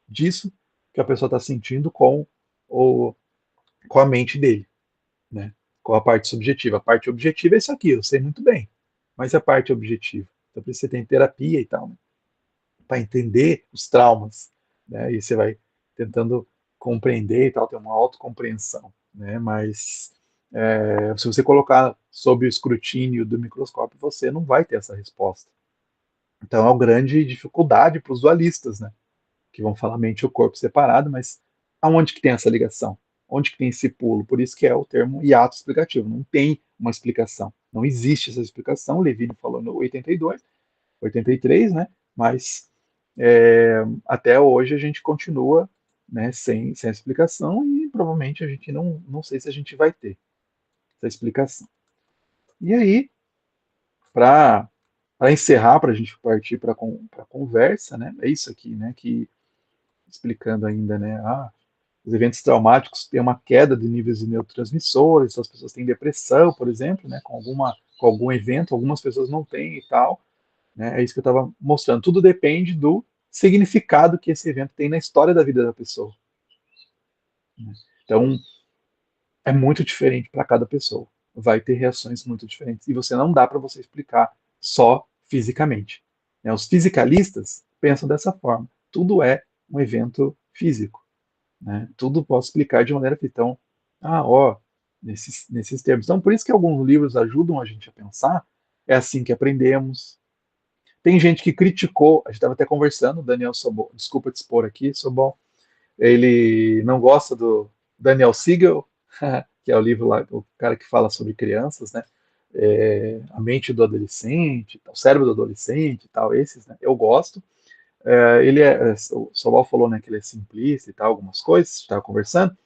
disso que a pessoa está sentindo o, com a mente dele, né, com a parte subjetiva. A parte objetiva é isso aqui, eu sei muito bem, mas e a parte objetiva? Então, por isso você tem terapia e tal, né, para entender os traumas, né? E você vai tentando compreender e tal, ter uma autocompreensão, né? Mas se você colocar sob o escrutínio do microscópio, você não vai ter essa resposta. Então é uma grande dificuldade para os dualistas, né? Que vão falar mente e o corpo separado, mas aonde que tem essa ligação? Onde que tem esse pulo? Por isso que é o termo hiato explicativo. Não tem uma explicação. Não existe essa explicação. O Levine falou no 82, 83, né? Mas até hoje a gente continua, né, sem explicação e provavelmente a gente não sei se a gente vai ter essa explicação. E aí, para encerrar, para a gente partir para a conversa, né, é isso aqui, né, que explicando ainda, né, os eventos traumáticos têm uma queda de níveis de neurotransmissores, as pessoas têm depressão, por exemplo, né, com algum evento, algumas pessoas não têm e tal, né, é isso que eu estava mostrando. Tudo depende do significado que esse evento tem na história da vida da pessoa. Né? Então, é muito diferente para cada pessoa. Vai ter reações muito diferentes. E você não dá para você explicar só fisicamente. Né? Os fisicalistas pensam dessa forma. Tudo é um evento físico. Né? Tudo posso explicar de maneira que então, nesses termos. Então, por isso que alguns livros ajudam a gente a pensar. É assim que aprendemos. Tem gente que criticou, a gente estava até conversando, o Daniel Sobol, desculpa te expor aqui, Sobol, ele não gosta do Daniel Siegel, que é o livro lá, o cara que fala sobre crianças, né? A mente do adolescente, o cérebro do adolescente e tal, esses, né? Eu gosto. O Sobol falou, né, que ele é simplista e tal, algumas coisas, estava conversando,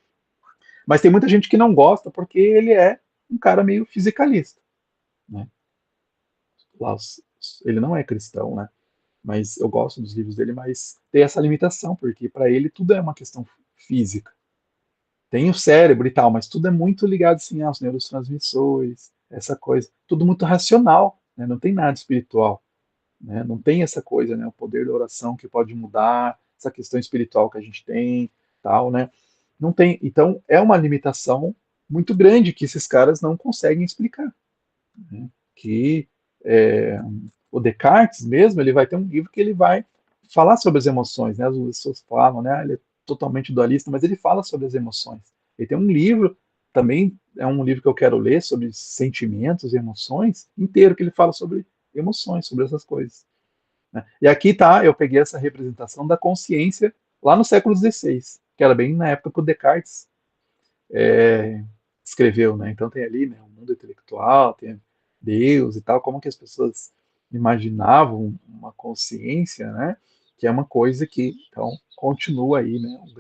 mas tem muita gente que não gosta porque ele é um cara meio fisicalista, né? Ele não é cristão, né? Mas eu gosto dos livros dele, mas tem essa limitação, porque para ele tudo é uma questão física. Tem o cérebro e tal, mas tudo é muito ligado assim aos neurotransmissores, essa coisa, tudo muito racional, né? Não tem nada espiritual, né? Não tem essa coisa, né? O poder da oração que pode mudar, essa questão espiritual que a gente tem, tal, né? Não tem. Então é uma limitação muito grande que esses caras não conseguem explicar, né? Que é, o Descartes mesmo, ele vai ter um livro que ele vai falar sobre as emoções, né? As pessoas falam, né? Ele é totalmente dualista, mas ele fala sobre as emoções. Ele tem um livro, também é um livro que eu quero ler sobre sentimentos e emoções, inteiro que ele fala sobre emoções, sobre essas coisas. Né? E aqui tá, eu peguei essa representação da consciência lá no século XVI, que era bem na época que o Descartes é, escreveu, né? Então tem ali, né, o mundo intelectual, tem Deus e tal, como que as pessoas imaginavam uma consciência, né? Que é uma coisa que, então, continua aí, né? Um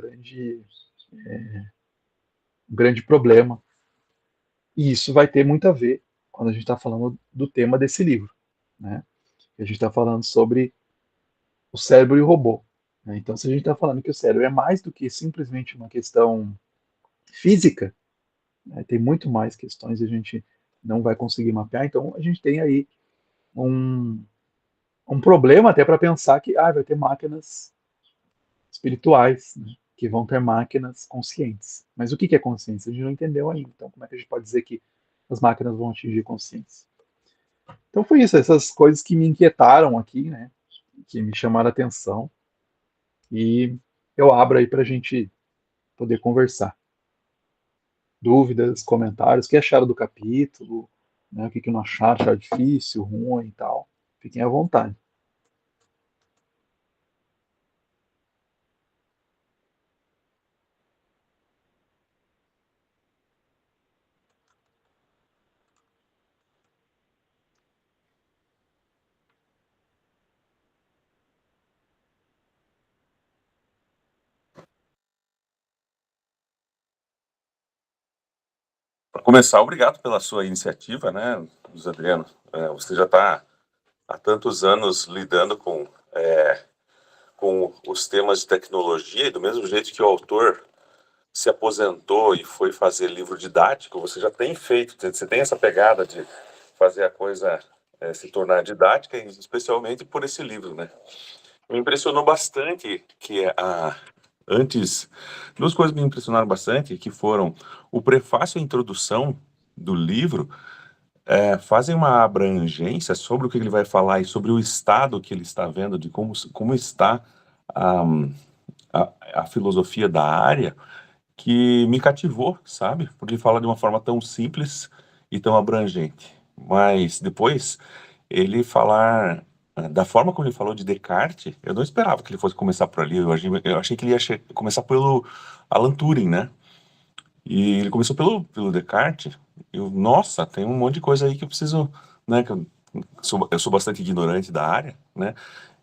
grande problema. E isso vai ter muito a ver quando a gente está falando do tema desse livro, né? A gente está falando sobre o cérebro e o robô. Né? Então, se a gente está falando que o cérebro é mais do que simplesmente uma questão física, né? Tem muito mais questões e a gente não vai conseguir mapear. Então, a gente tem aí um, um problema até para pensar que vai ter máquinas espirituais, né? Que vão ter máquinas conscientes. Mas o que é consciência? A gente não entendeu ainda. Então, como é que a gente pode dizer que as máquinas vão atingir consciência? Então, foi isso, essas coisas que me inquietaram aqui, né? Que me chamaram a atenção. E eu abro aí para a gente poder conversar. Dúvidas, comentários, o que acharam do capítulo, né, o que não acharam difícil, ruim e tal. Fiquem à vontade. Para começar, obrigado pela sua iniciativa, né, Luiz Adriano? Você já está há tantos anos lidando com com os temas de tecnologia, e do mesmo jeito que o autor se aposentou e foi fazer livro didático, você já tem feito, você tem essa pegada de fazer a coisa se tornar didática, especialmente por esse livro, né? Me impressionou bastante que antes, duas coisas me impressionaram bastante, que foram o prefácio e a introdução do livro, fazem uma abrangência sobre o que ele vai falar e sobre o estado que ele está vendo, de como está a, a filosofia da área, que me cativou, sabe? Porque ele fala de uma forma tão simples e tão abrangente. Mas depois, ele falar da forma como ele falou de Descartes, eu não esperava que ele fosse começar por ali. Eu achei que ele ia começar pelo Alan Turing, né? E ele começou pelo Descartes. Nossa, tem um monte de coisa aí que eu preciso, né? Que eu sou bastante ignorante da área, né?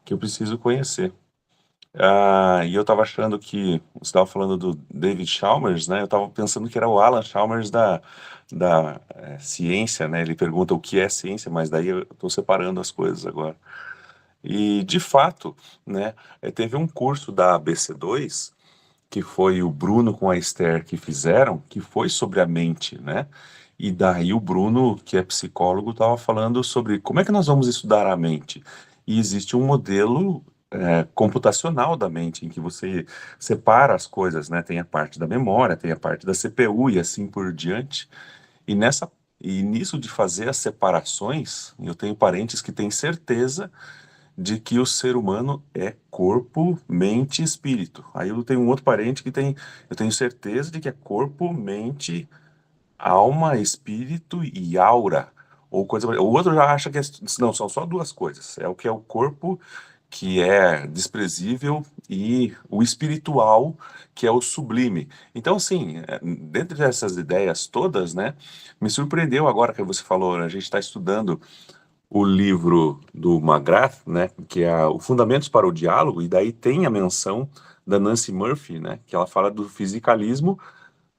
Que eu preciso conhecer. E eu estava achando que você estava falando do David Chalmers, né? Eu estava pensando que era o Alan Chalmers da ciência, né? Ele pergunta o que é ciência, mas daí eu estou separando as coisas agora. E de fato, né? Teve um curso da ABC2 que foi o Bruno com a Esther que fizeram, que foi sobre a mente, né? E daí o Bruno, que é psicólogo, estava falando sobre como é que nós vamos estudar a mente. E existe um modelo computacional da mente, em que você separa as coisas, né? Tem a parte da memória, tem a parte da CPU e assim por diante. E nisso de fazer as separações, eu tenho parentes que têm certeza de que o ser humano é corpo, mente e espírito. Aí eu tenho um outro parente eu tenho certeza de que é corpo, mente, alma, espírito e aura. Ou coisa, o outro já acha que não, são só duas coisas. É o que é o corpo, que é desprezível, e o espiritual, que é o sublime. Então, assim, dentro dessas ideias todas, né, me surpreendeu agora que você falou, né, a gente está estudando o livro do McGrath, né, que é o Fundamentos para o Diálogo, e daí tem a menção da Nancy Murphy, né, que ela fala do fisicalismo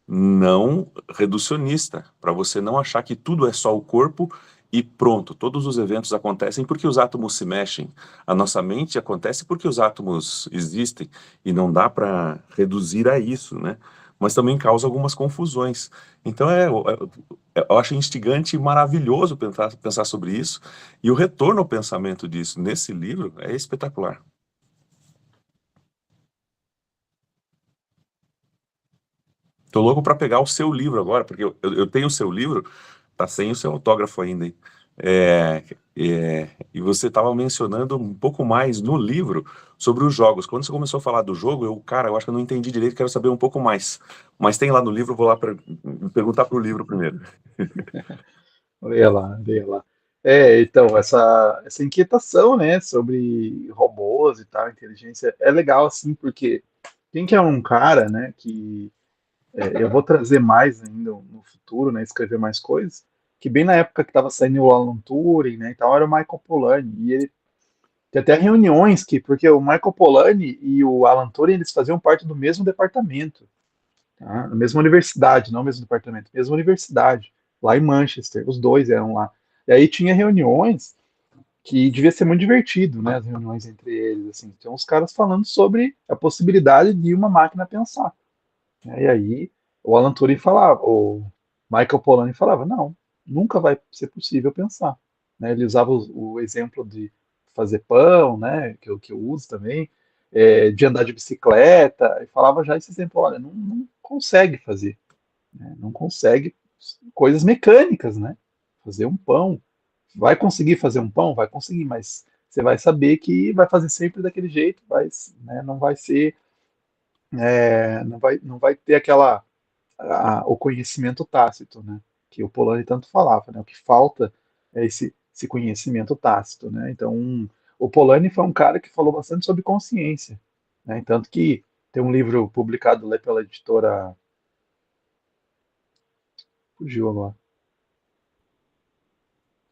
não reducionista, para você não achar que tudo é só o corpo e pronto, todos os eventos acontecem porque os átomos se mexem. A nossa mente acontece porque os átomos existem e não dá para reduzir a isso, né? Mas também causa algumas confusões. Então eu acho instigante e maravilhoso pensar sobre isso, e o retorno ao pensamento disso nesse livro é espetacular. Tô louco para pegar o seu livro agora, porque eu tenho o seu livro, tá sem o seu autógrafo ainda, hein? É, e você estava mencionando um pouco mais no livro sobre os jogos. Quando você começou a falar do jogo, cara, eu acho que eu não entendi direito, quero saber um pouco mais. Mas tem lá no livro, eu vou lá para perguntar pro livro primeiro. Leia lá, leia lá. Então, essa inquietação, né, sobre robôs e tal, inteligência, é legal, assim, porque quem que é um cara, né, que eu vou trazer mais ainda no futuro, né, escrever mais coisas, que bem na época que estava saindo o Alan Turing, né, e tal, era o Michael Polanyi, e ele tem até reuniões porque o Michael Polanyi e o Alan Turing, eles faziam parte do mesmo departamento, tá? Na mesma universidade, não o mesmo departamento, mesma universidade, lá em Manchester, os dois eram lá. E aí tinha reuniões que devia ser muito divertido, né, as reuniões entre eles, assim, tinha uns caras falando sobre a possibilidade de uma máquina pensar, né? E aí o Alan Turing falava, o Michael Polanyi falava, não, nunca vai ser possível pensar, né? Ele usava o exemplo de fazer pão, né, que eu uso também, de andar de bicicleta, e falava já esse exemplo, olha, não consegue fazer, né? Não consegue coisas mecânicas, né? Fazer um pão. Vai conseguir fazer um pão? Vai conseguir, mas você vai saber que vai fazer sempre daquele jeito, né, não vai ser, não vai ter o conhecimento tácito, né? Que o Polanyi tanto falava, né? O que falta é esse conhecimento tácito, né? Então, o Polanyi foi um cara que falou bastante sobre consciência, né? Tanto que tem um livro publicado lá pela editora, fugiu agora,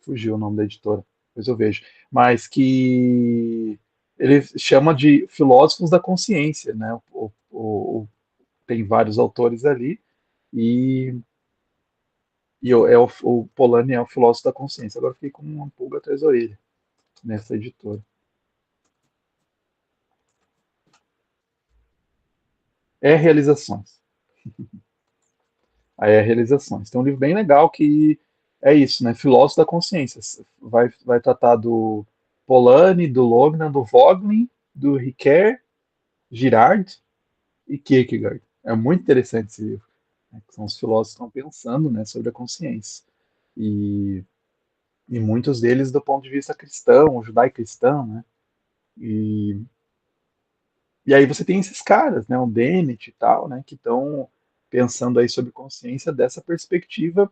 fugiu o nome da editora, depois eu vejo, mas que ele chama de filósofos da consciência, né? Tem vários autores ali, e o Polanyi é o filósofo da consciência. Agora eu fiquei com uma pulga atrás da orelha nessa editora. É Realizações. Aí é Realizações. Tem um livro bem legal que é isso, né? Filósofo da consciência. Vai tratar do Polanyi, do Logan, do Vogelin, do Ricoeur, Girard e Kierkegaard. É muito interessante esse livro, né? Que são os filósofos que estão pensando, né, sobre a consciência. E, e muitos deles do ponto de vista cristão, judaico-cristão, né? E, e aí você tem esses caras, né, o Dennett e tal, né, que estão pensando aí sobre consciência dessa perspectiva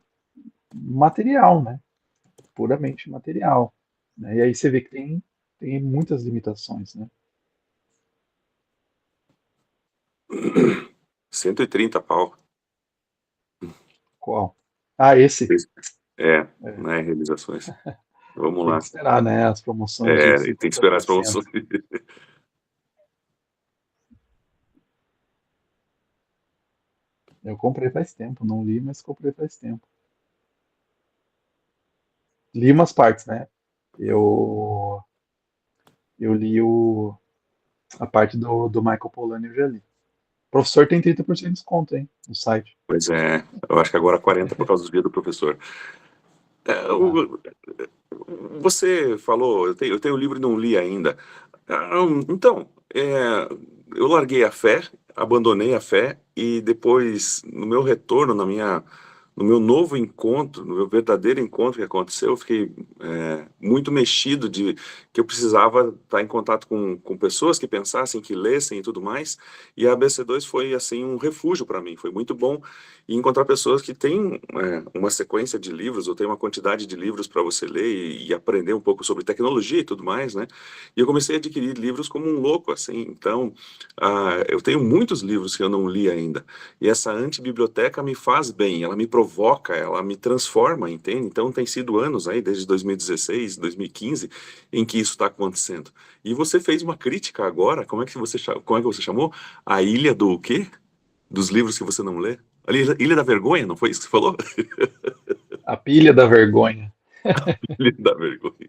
material, né, puramente material, né? E aí você vê que tem muitas limitações, né? 130 pau. Qual? Ah, esse. É, É, né? Realizações. Vamos tem lá. que esperar, né? As promoções de É, tem que esperar as 50%. promoções. Eu comprei faz tempo, não li, mas comprei faz tempo. Li umas partes, né? Eu, eu li a parte do Michael Polanyi, eu já li. O professor tem 30% de desconto, hein, no site. Pois é, eu acho que agora 40 por causa do dia do professor. É, Ah, você falou, eu tenho o livro e não li ainda. Então, eu larguei a fé, abandonei a fé e depois, no meu retorno, no meu novo encontro, no meu verdadeiro encontro que aconteceu, eu fiquei muito mexido de que eu precisava estar em contato com pessoas que pensassem, que lessem e tudo mais. E a ABC2 foi assim um refúgio para mim. Foi muito bom encontrar pessoas que têm uma sequência de livros ou tem uma quantidade de livros para você ler e aprender um pouco sobre tecnologia e tudo mais, né? E eu comecei a adquirir livros como um louco, assim. Então, eu tenho muitos livros que eu não li ainda. E essa antibiblioteca me faz bem, ela me provoca, ela me transforma, entende? Então, tem sido anos aí, desde 2016, 2015, em que isso está acontecendo. E você fez uma crítica agora, como é que você chamou? A Ilha do quê? Dos livros que você não lê? A Ilha da Vergonha, não foi isso que você falou? a pilha da vergonha. Ilha da Vergonha.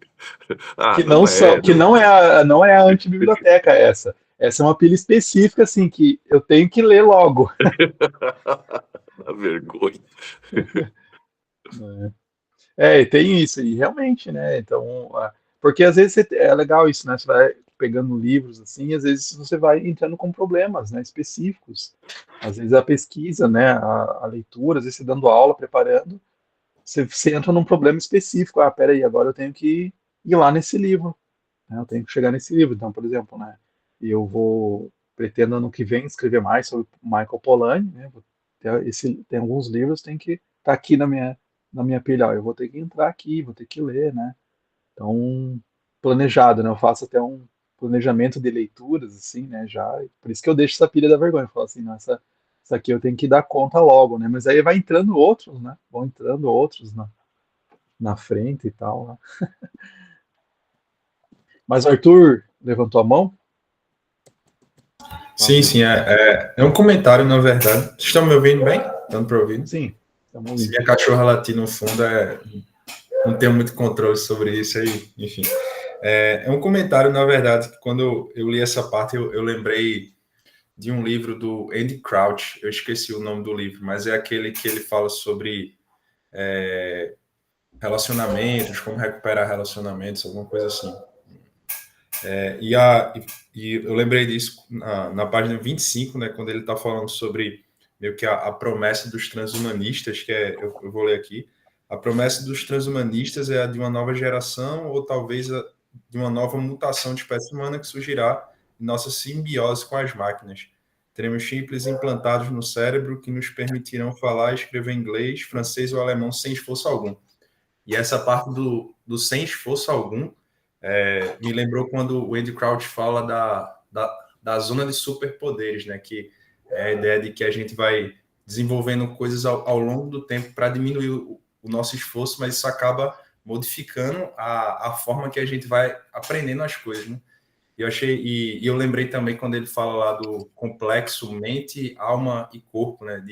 Ah, Que não não são, é, que não. não é a antibiblioteca essa. Essa é uma pilha específica, assim, que eu tenho que ler logo. A vergonha. É, tem isso, e realmente, né? Então, porque às vezes é legal isso, né? Você vai pegando livros assim, e às vezes você vai entrando com problemas, né, específicos. Às vezes a pesquisa, né, a leitura, às vezes você dando aula, preparando, você entra num problema específico. Ah, peraí, agora eu tenho que ir lá nesse livro, né? Eu tenho que chegar nesse livro. Então, por exemplo, né, pretendo ano que vem escrever mais sobre Michael Polanyi, né? Tem alguns livros, tem que estar aqui na minha pilha. Ó, eu vou ter que entrar aqui, vou ter que ler, né? Então, planejado, né? Eu faço até um planejamento de leituras, assim, né? Já, por isso que eu deixo essa pilha da vergonha. Eu falo assim, não, essa aqui eu tenho que dar conta logo, né? Mas aí vai entrando outros, né? Vão entrando outros na frente e tal, né? Mas o Arthur levantou a mão? Fala Sim, aí. sim, é um comentário, na verdade. Vocês estão me ouvindo bem? Estão me ouvindo? Sim, estamos Se ouvindo. minha cachorra latir no fundo, não tenho muito controle sobre isso aí, enfim. É um comentário, na verdade, que quando eu li essa parte, eu lembrei de um livro do Andy Crouch, eu esqueci o nome do livro, mas é aquele que ele fala sobre relacionamentos, como recuperar relacionamentos, alguma coisa assim. E eu lembrei disso na página 25, né, quando ele está falando sobre meio que a promessa dos transhumanistas, que eu vou ler aqui. A promessa dos transhumanistas é a de uma nova geração ou talvez de uma nova mutação de espécie humana que surgirá em nossa simbiose com as máquinas. Teremos chips implantados no cérebro que nos permitirão falar e escrever inglês, francês ou alemão sem esforço algum. E essa parte do sem esforço algum me lembrou quando o Andy Crouch fala da zona de superpoderes, né? Que é a ideia de que a gente vai desenvolvendo coisas ao longo do tempo para diminuir o nosso esforço, mas isso acaba modificando a forma que a gente vai aprendendo as coisas, né? E eu lembrei também quando ele fala lá do complexo mente, alma e corpo, né?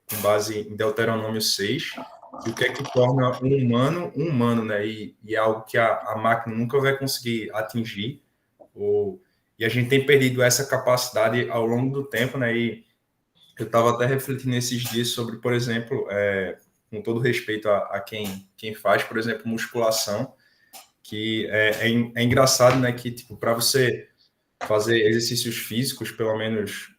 Com base em Deuteronômio 6, e o que é que torna um humano, né? E é algo que a máquina nunca vai conseguir atingir. E a gente tem perdido essa capacidade ao longo do tempo, né? E eu estava até refletindo esses dias sobre, por exemplo, com todo respeito a quem faz, por exemplo, musculação, que é engraçado, né? Que, tipo, para você fazer exercícios físicos, pelo menos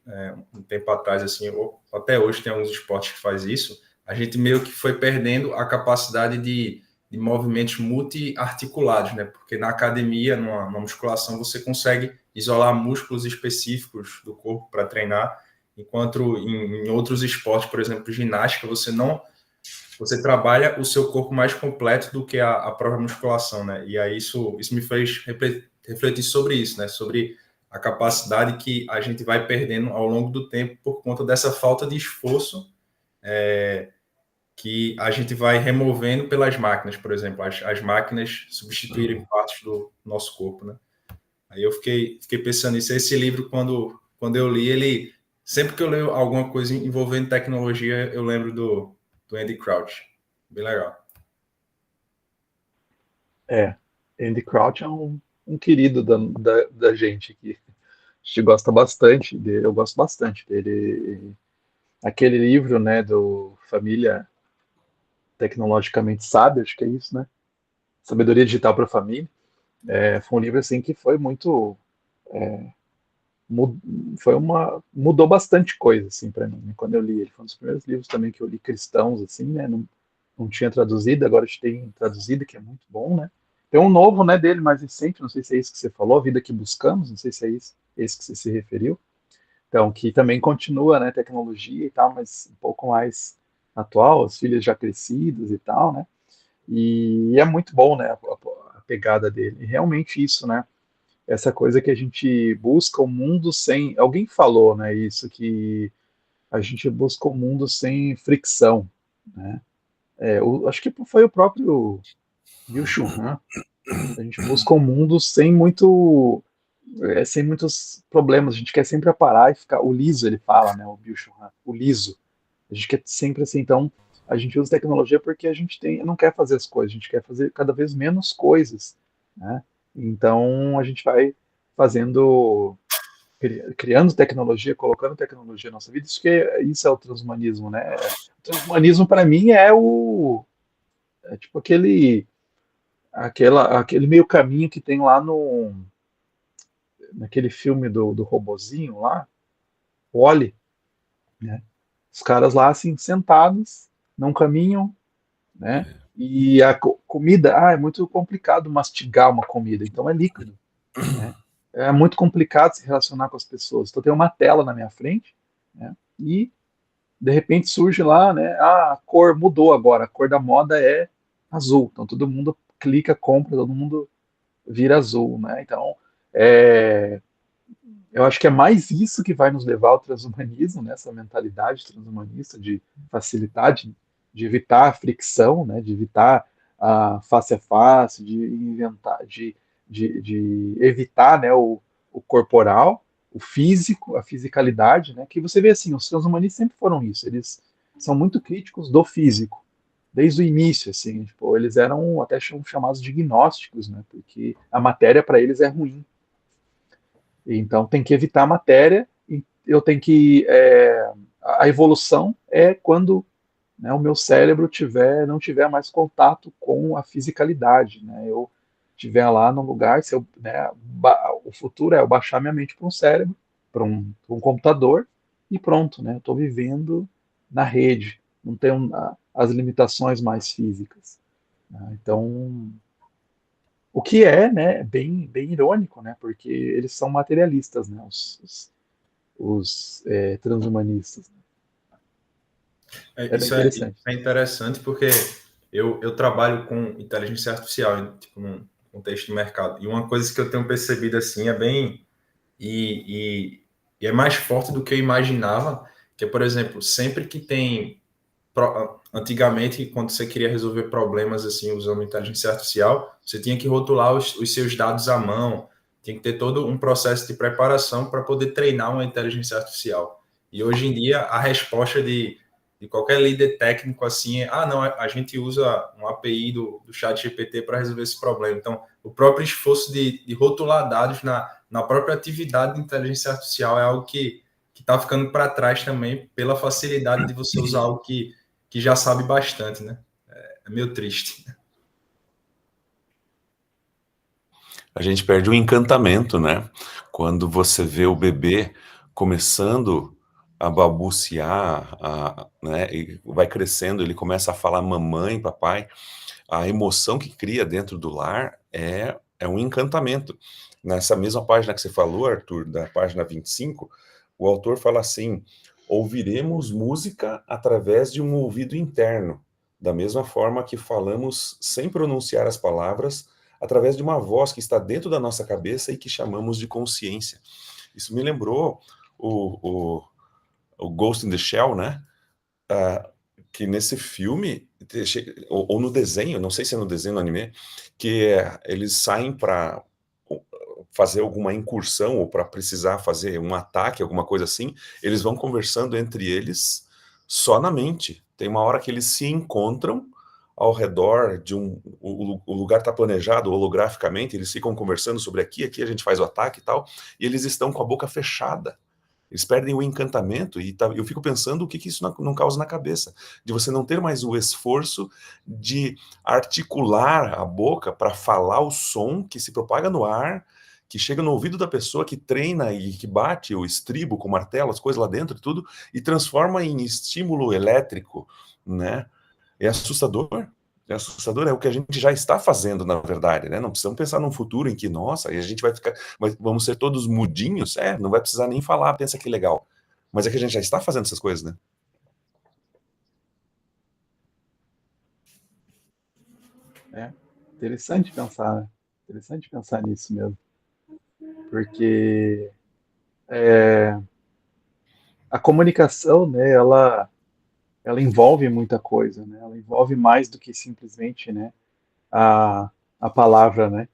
um tempo atrás, assim, ou até hoje tem alguns esportes que faz isso, a gente meio que foi perdendo a capacidade de movimentos multiarticulados, né? Porque na academia, numa musculação, você consegue isolar músculos específicos do corpo para treinar, enquanto em outros esportes, por exemplo, ginástica, você trabalha o seu corpo mais completo do que a própria musculação, né? E aí isso me fez refletir sobre isso, né? Sobre a capacidade que a gente vai perdendo ao longo do tempo por conta dessa falta de esforço que a gente vai removendo pelas máquinas, por exemplo. As máquinas substituírem partes do nosso corpo, né? Aí eu fiquei pensando nisso. Esse livro, quando eu li, ele... Sempre que eu leio alguma coisa envolvendo tecnologia, eu lembro do Andy Crouch. Bem legal. Andy Crouch é um querido da gente aqui. A gente gosta bastante dele, eu gosto bastante dele. Aquele livro, né, do Família Tecnologicamente Sábia, acho que é isso, né? Sabedoria Digital para a Família. Foi um livro assim que foi muito mudou bastante coisa assim para mim, né, quando eu li ele. Foi um dos primeiros livros também que eu li cristãos assim, né? Não tinha traduzido, agora a gente tem traduzido, que é muito bom, né? Tem um novo, né, dele mais recente, não sei se é isso que você falou, A Vida que Buscamos, não sei se é esse que você se referiu. Então, que também continua, né, tecnologia e tal, mas um pouco mais atual, as filhas já crescidas e tal, né? E é muito bom, né, a pegada dele. E realmente isso, né? Essa coisa que a gente busca o mundo sem. Alguém falou, né? Isso que a gente busca o mundo sem fricção, né? Acho que foi o próprio Byung-Chul Han. A gente busca um mundo sem muitos problemas. A gente quer sempre parar e ficar. O liso, ele fala, né? O Byung-Chul Han, o liso. A gente quer sempre assim. Então, a gente usa tecnologia porque a gente não quer fazer as coisas. A gente quer fazer cada vez menos coisas, né? Então, a gente vai fazendo, criando tecnologia, colocando tecnologia na nossa vida. Isso é o transhumanismo, né? O transhumanismo, para mim, tipo aquele meio caminho que tem lá naquele filme do robozinho lá, o Wall-E, né? Os caras lá assim sentados, não caminham, né? E a comida, é muito complicado mastigar uma comida, então é líquido, né? É muito complicado se relacionar com as pessoas. Então tem uma tela na minha frente, né? E de repente surge lá, né? A cor mudou agora, a cor da moda é azul. Então todo mundo clica, compra, todo mundo vira azul, né? Então, é, eu acho que é mais isso que vai nos levar ao transhumanismo, né? Essa mentalidade transhumanista de facilidade, de evitar a fricção, né? De evitar a face, de inventar, de evitar, né? O corporal, o físico, a fisicalidade, né? Que você vê assim, os transhumanistas sempre foram isso. Eles são muito críticos do físico desde o início, assim, tipo, eles eram até chamados de gnósticos, né? Porque a matéria para eles é ruim. Então tem que evitar a matéria. E eu tenho que a evolução é quando, né, o meu cérebro não tiver mais contato com a fisicalidade, né? Eu estiver lá no lugar, se eu, né, o futuro é eu baixar minha mente para um cérebro, para um computador e pronto, né? Eu estou vivendo na rede, não tenho as limitações mais físicas, né? Então, o que é, né, bem irônico, né? Porque eles são materialistas, né? Os transhumanistas. É bem Isso interessante. é interessante porque eu trabalho com inteligência artificial, tipo, num contexto de mercado. E uma coisa que eu tenho percebido assim é bem... E é mais forte do que eu imaginava, que é, por exemplo, sempre que tem... Antigamente, quando você queria resolver problemas assim usando inteligência artificial, você tinha que rotular os seus dados à mão, tinha que ter todo um processo de preparação para poder treinar uma inteligência artificial. E hoje em dia, a resposta de qualquer líder técnico assim é: não, a gente usa um API do chat GPT para resolver esse problema. Então, o próprio esforço de rotular dados na própria atividade de inteligência artificial é algo que está ficando para trás também pela facilidade de você usar algo que já sabe bastante, né? É meio triste. A gente perde o encantamento, né? Quando você vê o bebê começando a balbuciar, né, e vai crescendo, ele começa a falar mamãe, papai, a emoção que cria dentro do lar é um encantamento. Nessa mesma página que você falou, Arthur, da página 25, o autor fala assim: ouviremos música através de um ouvido interno, da mesma forma que falamos sem pronunciar as palavras, através de uma voz que está dentro da nossa cabeça e que chamamos de consciência. Isso me lembrou o Ghost in the Shell, né? Que nesse filme, ou no desenho, não sei se é no desenho, no anime, que eles saem para fazer alguma incursão ou para precisar fazer um ataque, alguma coisa assim, eles vão conversando entre eles só na mente. Tem uma hora que eles se encontram ao redor de o lugar está planejado holograficamente, eles ficam conversando sobre aqui a gente faz o ataque e tal, e eles estão com a boca fechada. Eles perdem o encantamento e eu fico pensando o que isso não causa na cabeça, de você não ter mais o esforço de articular a boca para falar o som que se propaga no ar, que chega no ouvido da pessoa, que treina e que bate o estribo com o martelo, as coisas lá dentro e tudo, e transforma em estímulo elétrico, né? É assustador. É assustador, é o que a gente já está fazendo, na verdade, né? Não precisamos pensar num futuro em que, nossa, e a gente vai ficar, vamos ser todos mudinhos, não vai precisar nem falar, pensa que legal. Mas é que a gente já está fazendo essas coisas, né? Interessante pensar, né? Interessante pensar nisso mesmo, porque a comunicação, né, ela envolve muita coisa, né? Ela envolve mais do que simplesmente, né, a, a palavra, né?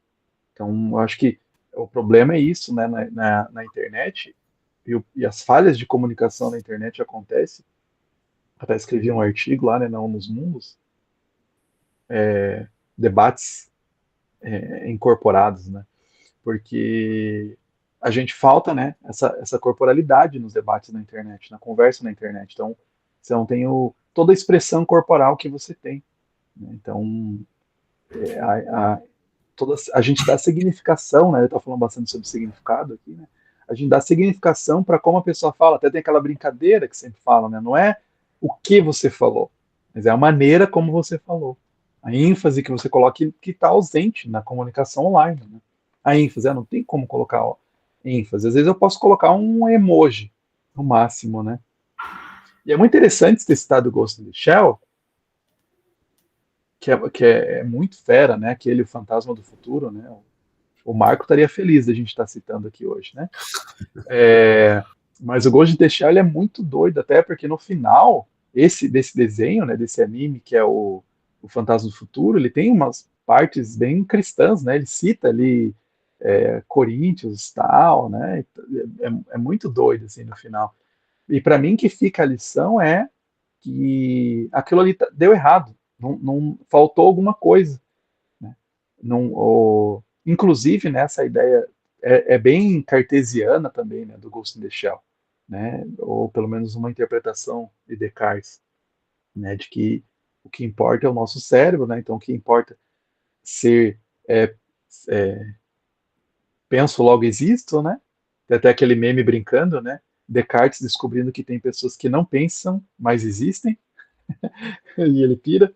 Então, eu acho que o problema é isso, né, na internet, e as falhas de comunicação na internet acontecem. Até escrevi um artigo lá, né, na nos Mundos, debates incorporados, né? Porque a gente falta, né, essa corporalidade nos debates na internet, na conversa na internet. Então, você não tem toda a expressão corporal que você tem, né? Então, é, a gente dá significação, né? Eu estou falando bastante sobre significado aqui, né? A gente dá significação para como a pessoa fala. Até tem aquela brincadeira que sempre falam, né? Não é o que você falou, mas é a maneira como você falou. A ênfase que você coloca que está ausente na comunicação online, né? A ênfase, não tem como colocar ênfase. Às vezes eu posso colocar um emoji, no máximo, né? E é muito interessante ter citado o Ghost in the Shell, que é muito fera, né? Aquele Fantasma do Futuro, né? O Marco estaria feliz da gente estar citando aqui hoje, né? Mas o Ghost in the Shell ele é muito doido, até porque no final desse desenho, né? Desse anime que é o Fantasma do Futuro, ele tem umas partes bem cristãs, né? Ele cita ali Coríntios, tal, né? É muito doido assim no final. E para mim que fica a lição é que aquilo ali deu errado, não faltou alguma coisa, né? Inclusive, né, essa ideia é bem cartesiana também, né, do Ghost in the Shell, né, ou pelo menos uma interpretação de Descartes, né, de que o que importa é o nosso cérebro, né, então o que importa ser é, penso logo existo, né, tem até aquele meme brincando, né, Descartes descobrindo que tem pessoas que não pensam, mas existem, e ele pira.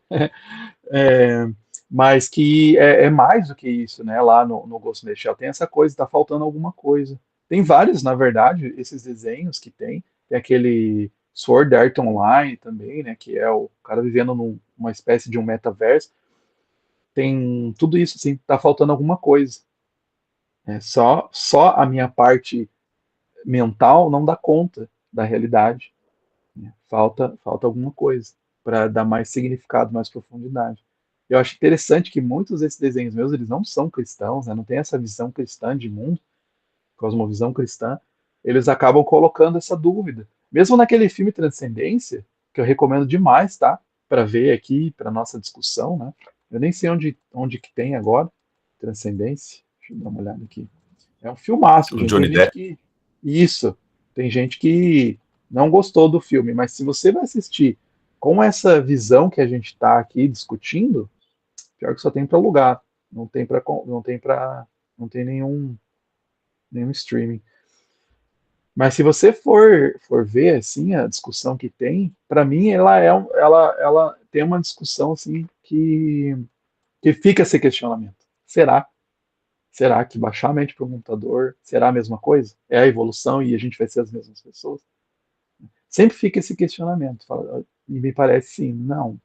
É, mas que é mais do que isso, né? Lá no Ghost in the Shell tem essa coisa, tá faltando alguma coisa. Tem vários, na verdade, esses desenhos que tem aquele Sword Art Online também, né? Que é o cara vivendo numa espécie de um metaverso. Tem tudo isso, assim, tá faltando alguma coisa. Só a minha parte mental não dá conta da realidade, né? Falta alguma coisa para dar mais significado, mais profundidade. Eu acho interessante que muitos desses desenhos meus, eles não são cristãos, né? Não tem essa visão cristã de mundo, cosmovisão cristã, eles acabam colocando essa dúvida. Mesmo naquele filme Transcendência, que eu recomendo demais, tá? Para ver aqui, para nossa discussão, né? Eu nem sei onde que tem agora, Transcendência. Deixa eu dar uma olhada aqui. É um filmaço, O gente. Johnny Tem gente Depp. que. Isso. Tem gente que não gostou do filme, mas se você vai assistir com essa visão que a gente está aqui discutindo, pior que só tem para alugar. Não tem para. Não tem nenhum streaming. Mas se você for ver assim a discussão que tem, para mim ela tem uma discussão assim que fica esse questionamento. Será? Será que baixar a mente para o computador será a mesma coisa? É a evolução e a gente vai ser as mesmas pessoas? Sempre fica esse questionamento. E me parece sim, não,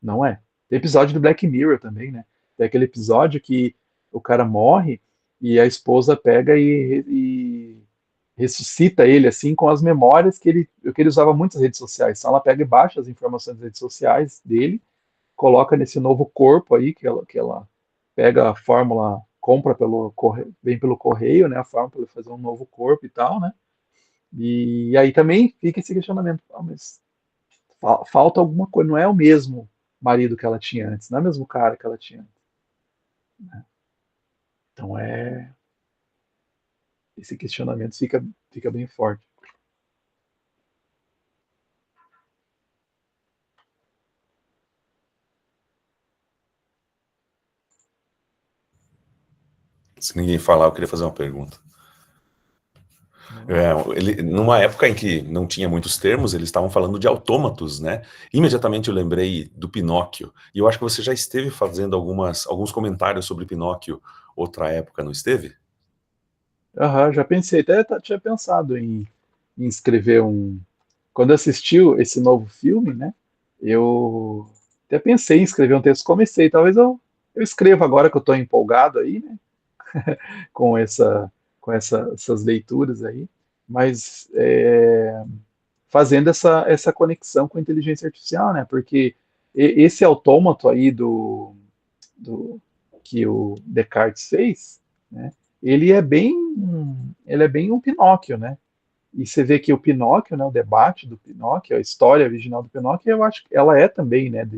não é. Tem episódio do Black Mirror também, né? Tem aquele episódio que o cara morre e a esposa pega e ressuscita ele assim com as memórias que ele usava muito nas redes sociais. Então ela pega e baixa as informações das redes sociais dele, coloca nesse novo corpo aí que ela pega a fórmula, compra vem pelo correio, né, a fórmula para ele fazer um novo corpo e tal, né? E aí também fica esse questionamento, mas falta alguma coisa, não é o mesmo marido que ela tinha antes, não é o mesmo cara que ela tinha antes, né? Então esse questionamento fica bem forte. Se ninguém falar, eu queria fazer uma pergunta. Numa época em que não tinha muitos termos, eles estavam falando de autômatos, né? Imediatamente eu lembrei do Pinóquio. E eu acho que você já esteve fazendo alguns comentários sobre Pinóquio outra época, não esteve? Aham, já pensei, até tinha pensado em escrever um. Quando assistiu esse novo filme, né? Eu até pensei em escrever um texto, comecei, talvez eu escreva agora que eu estou empolgado aí, né? Com essas leituras aí, mas fazendo essa conexão com a inteligência artificial, né? Porque esse autômato aí do que o Descartes fez, né? Ele é bem um Pinóquio, né? E você vê que o Pinóquio, né, o debate do Pinóquio, a história original do Pinóquio, eu acho que ela é também, né,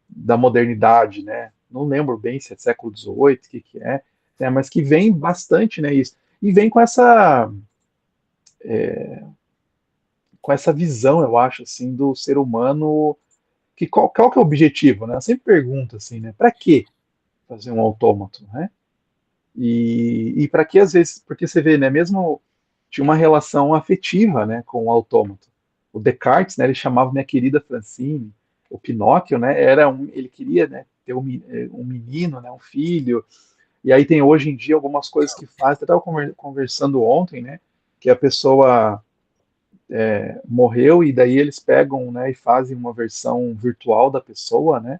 da modernidade, né? Não lembro bem se é século XVIII, o que é, né, mas que vem bastante, né, isso. E vem com essa visão, eu acho, assim, do ser humano, que qual que é o objetivo, né? Eu sempre pergunto, assim, né, para que fazer um autômato, né? E para que às vezes, porque você vê, né, mesmo tinha uma relação afetiva, né, com o autômato. O Descartes, né, ele chamava minha querida Francine. O Pinóquio, né, ele queria, né, ter um menino, né, um filho. E aí tem hoje em dia algumas coisas que fazem. Eu estava conversando ontem, né, que a pessoa morreu e daí eles pegam, né, e fazem uma versão virtual da pessoa, né,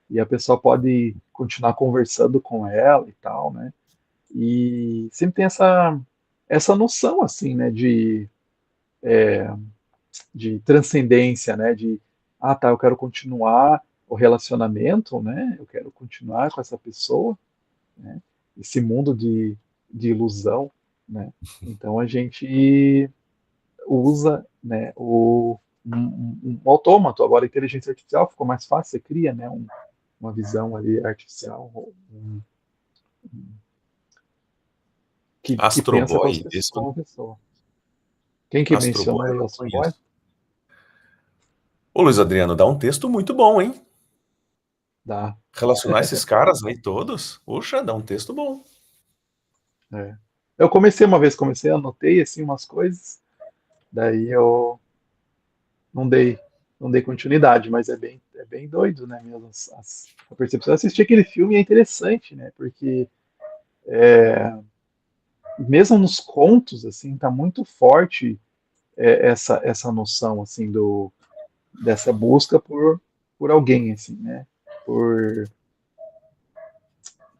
e a pessoa pode continuar conversando com ela e tal, né. E sempre tem essa noção, assim, né, de transcendência, né, tá, eu quero continuar o relacionamento, né, eu quero continuar com essa pessoa, né, esse mundo de ilusão, né, então a gente usa, né, um autômato, agora a inteligência artificial ficou mais fácil, você cria, né, uma visão ali artificial, que Astro pensa Boy, isso, como pessoa. Quem que Astro mencionou Boy eu aí o não Astro Boy? conheço. Ô, Luiz Adriano, dá um texto muito bom, hein? Dá. Relacionar esses caras aí todos, puxa, dá um texto bom. É. Eu anotei assim umas coisas, daí eu não dei continuidade, mas é bem doido, né, mesmo a percepção. Assistir aquele filme é interessante, né, porque mesmo nos contos, assim, tá muito forte essa noção, assim, dessa busca por alguém, assim, né, por,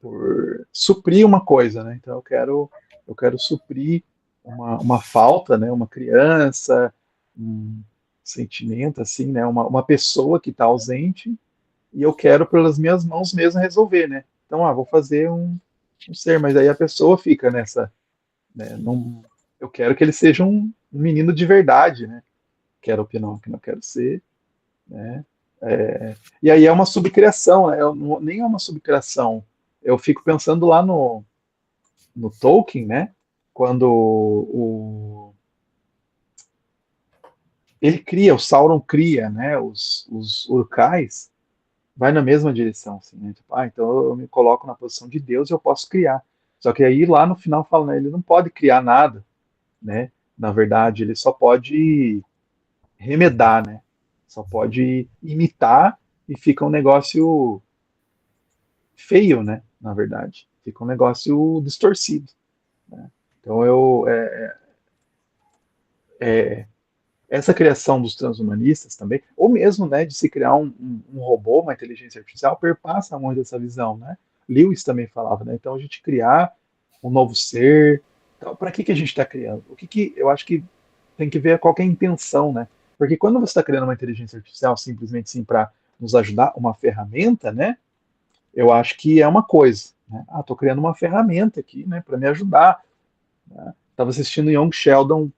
por suprir uma coisa, né, então eu quero suprir uma falta, né, uma criança, um sentimento, assim, né, uma pessoa que está ausente, e eu quero pelas minhas mãos mesmo resolver, né, então, vou fazer um ser, mas aí a pessoa fica nessa, né, eu quero que ele seja um menino de verdade, né, quero o Pinóquio, não quero ser, né, e aí é uma subcriação, né, nem é uma subcriação, eu fico pensando lá no Tolkien, né? Quando ele cria, o Sauron cria, né? Os Urkais, vai na mesma direção, assim, né? Tipo, então eu me coloco na posição de Deus e eu posso criar. Só que aí lá no final fala, né? Ele não pode criar nada, né? Na verdade, ele só pode remedar, né? Só pode imitar e fica um negócio feio, né? Na verdade, fica um negócio distorcido, né? Então essa criação dos transhumanistas também, ou mesmo, né, de se criar um robô, uma inteligência artificial, perpassa muito essa visão, né? Lewis também falava, né? Então a gente criar um novo ser, então, para que a gente está criando? O que eu acho que tem que ver qual que é a intenção, né? Porque quando você está criando uma inteligência artificial simplesmente sim para nos ajudar, uma ferramenta, né? Eu acho que é uma coisa, né? Estou criando uma ferramenta aqui, né, para me ajudar. Né? Estava assistindo Young Sheldon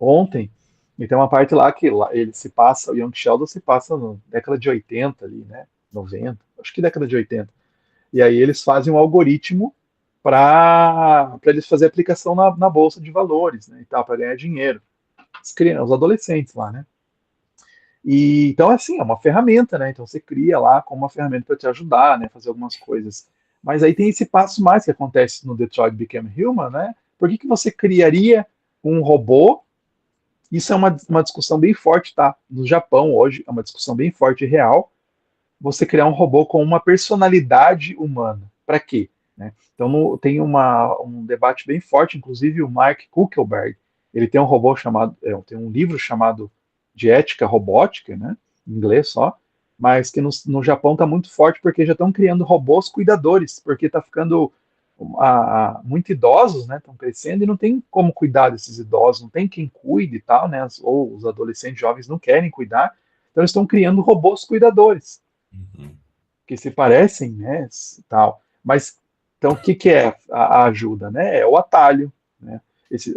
ontem, e tem uma parte lá que lá ele se passa, o Young Sheldon se passa na década de 80 ali, né? 90, acho que década de 80. E aí eles fazem um algoritmo para eles fazer aplicação na bolsa de valores, né, e tal, para ganhar dinheiro. Os adolescentes lá, né? E então assim, é uma ferramenta, né? Então você cria lá como uma ferramenta para te ajudar, né, fazer algumas coisas. Mas aí tem esse passo mais que acontece no Detroit Become Human, né? Por que você criaria um robô? Isso é uma discussão bem forte, tá? No Japão hoje é uma discussão bem forte e real. Você criar um robô com uma personalidade humana. Para quê? Né? Então tem um debate bem forte, inclusive o Mark Kuckelberg, ele tem um robô chamado, tem um livro chamado de ética robótica, né? Em inglês só, mas que no Japão está muito forte porque já estão criando robôs cuidadores, porque está ficando muito idosos, né, estão crescendo e não tem como cuidar desses idosos, não tem quem cuide e tal, né, ou os adolescentes jovens não querem cuidar, então eles estão criando robôs cuidadores, que se parecem, né, tal, mas, então, o que é a ajuda, né, é o atalho, né,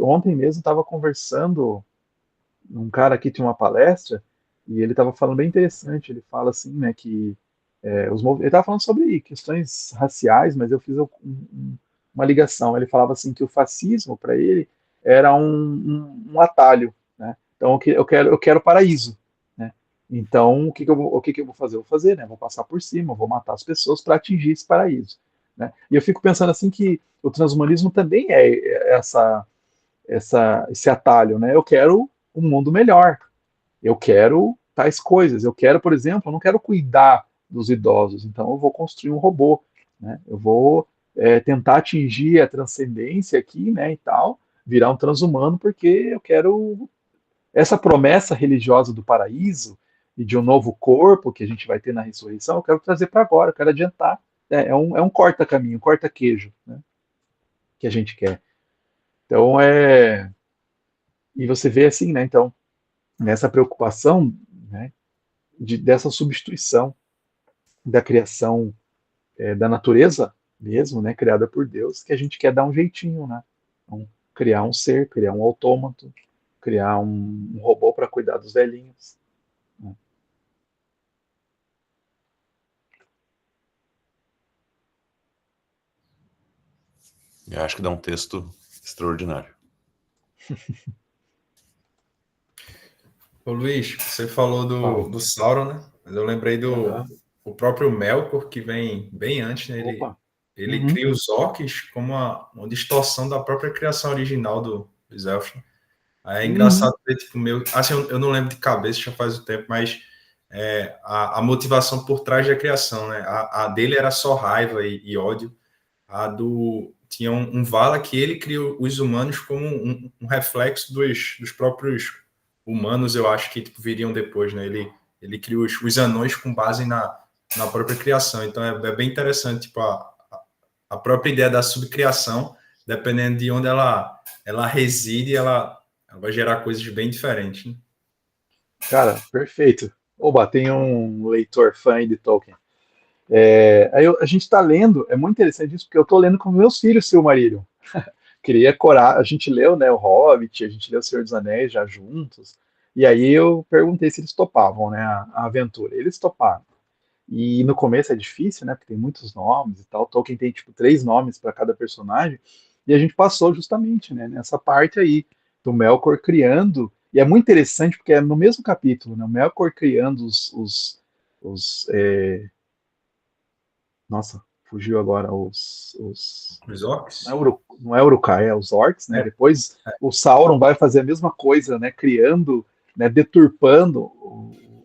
ontem mesmo estava conversando, um cara aqui tinha uma palestra, e ele estava falando bem interessante, ele fala assim, né, que ele estava falando sobre questões raciais, mas eu fiz uma ligação. Ele falava assim que o fascismo para ele era um atalho, né? Então eu quero paraíso, né? Então o que eu vou fazer? Eu vou fazer, né? Vou passar por cima, vou matar as pessoas para atingir esse paraíso, né? E eu fico pensando assim que o transhumanismo também é esse atalho, né? Eu quero um mundo melhor, eu quero tais coisas. Eu quero, por exemplo, eu não quero cuidar dos idosos, então eu vou construir um robô, né? Eu vou tentar atingir a transcendência aqui, né, e tal, virar um transhumano, porque eu quero essa promessa religiosa do paraíso e de um novo corpo que a gente vai ter na ressurreição, eu quero trazer para agora, eu quero adiantar. É um corta-caminho, corta-queijo, né, que a gente quer. Então, e você vê assim, né, então, nessa preocupação, né, dessa substituição da criação da natureza mesmo, né, criada por Deus, que a gente quer dar um jeitinho, né? Então, criar um ser, criar um autômato, criar um robô para cuidar dos velhinhos. Né? Eu acho que dá um texto extraordinário. Ô Luiz, você falou do Sauron, né? Mas eu lembrei do o próprio Melkor, que vem bem antes, né? Ele cria os orcs como uma distorção da própria criação original dos elfos. Aí é engraçado ver, tipo, assim, eu não lembro de cabeça, já faz um tempo, mas a motivação por trás da criação, né? A dele era só raiva e ódio. Tinha um Vala que ele cria os humanos como um reflexo dos próprios humanos, eu acho que tipo, viriam depois, né? Ele cria os anões com base na própria criação. Então é bem interessante, tipo, a própria ideia da subcriação, dependendo de onde ela reside, ela vai gerar coisas bem diferentes. Né? Cara, perfeito. Oba, tem um leitor fã aí de Tolkien. A gente está lendo, é muito interessante isso, porque eu estou lendo com meus filhos Silmarillion. Queria corar, a gente leu, né, o Hobbit, a gente leu o Senhor dos Anéis já juntos, e aí eu perguntei se eles topavam, né, a aventura. Eles toparam. E no começo é difícil, né? Porque tem muitos nomes e tal. Tolkien tem tipo 3 nomes para cada personagem. E a gente passou justamente, né, nessa parte aí do Melkor criando. E é muito interessante porque é no mesmo capítulo, né? O Melkor criando nossa, fugiu agora Os orcs? não é Uruk-hai, é os orcs, né? É, Depois o Sauron vai fazer a mesma coisa, né? Criando, né? Deturpando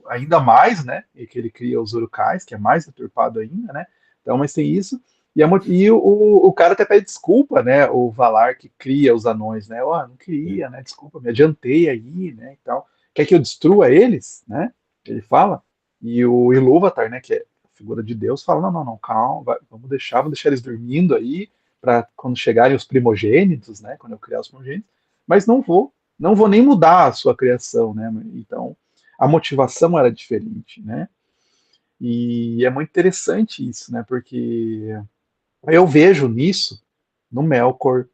ainda mais, né? E que ele cria os Uruk-hais, que é mais deturpado ainda, né? Então, mas tem isso. E o cara até pede desculpa, né? O Valar que cria os anões, né? Ó, não queria, né? Desculpa, me adiantei aí, né? E tal. Quer que eu destrua eles, né? Ele fala. E o Ilúvatar, né? Que é figura de Deus, fala: não, não, não, calma, vamos deixar eles dormindo aí, para quando chegarem os primogênitos, né? Quando eu criar os primogênitos, mas não vou nem mudar a sua criação, né? Então, a motivação era diferente, né? E é muito interessante isso, né? Porque eu vejo nisso, no Melkor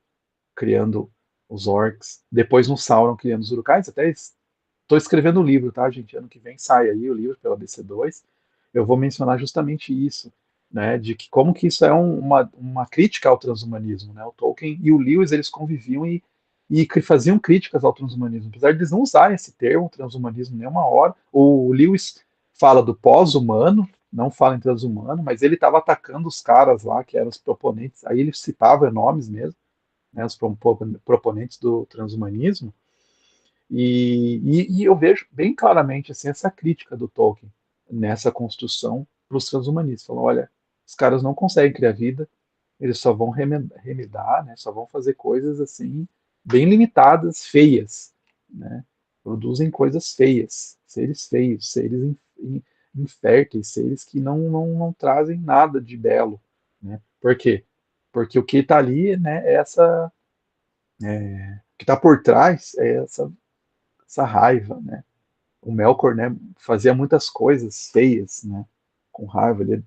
criando os orcs, depois no Sauron criando os Urukais, até estou escrevendo o livro, tá, gente? Ano que vem sai aí o livro pela BC2. Eu vou mencionar justamente isso, né? De que como que isso é uma crítica ao transhumanismo, né? O Tolkien e o Lewis, eles conviviam e faziam críticas ao transhumanismo, apesar de eles não usarem esse termo, transhumanismo, nenhuma hora. O Lewis fala do pós-humano, não fala em transhumano, mas ele estava atacando os caras lá, que eram os proponentes, aí ele citava nomes mesmo, né, os proponentes do transhumanismo, e eu vejo bem claramente assim, essa crítica do Tolkien nessa construção para os transhumanistas. Falam: olha, os caras não conseguem criar vida, eles só vão remedar, né, só vão fazer coisas assim, bem limitadas, feias, né? Produzem coisas feias, seres feios, seres inférteis, seres que não trazem nada de belo, né? Por quê? Porque o que está ali, né, é o que está por trás é essa raiva, né? O Melkor, né, fazia muitas coisas feias, né, com raiva, ele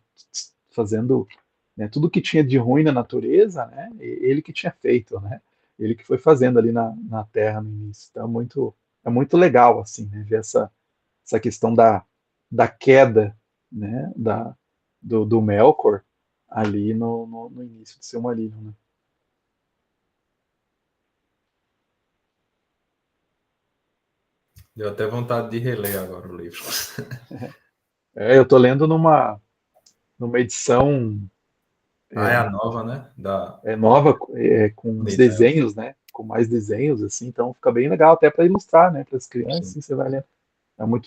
fazendo, né, tudo que tinha de ruim na natureza, né, ele que tinha feito, né, ele que foi fazendo ali na Terra no início. Então é muito legal, assim, né, ver essa questão da queda, né, do Melkor ali no início de Silmarillion, né. deu até vontade de reler agora o livro. Eu tô lendo numa edição Ah, é a nova, né? Da nova, com os Bonita ela. desenhos, né? Com mais desenhos, assim, então fica bem legal até para ilustrar, né? Para as crianças, Sim. assim, você vai lendo.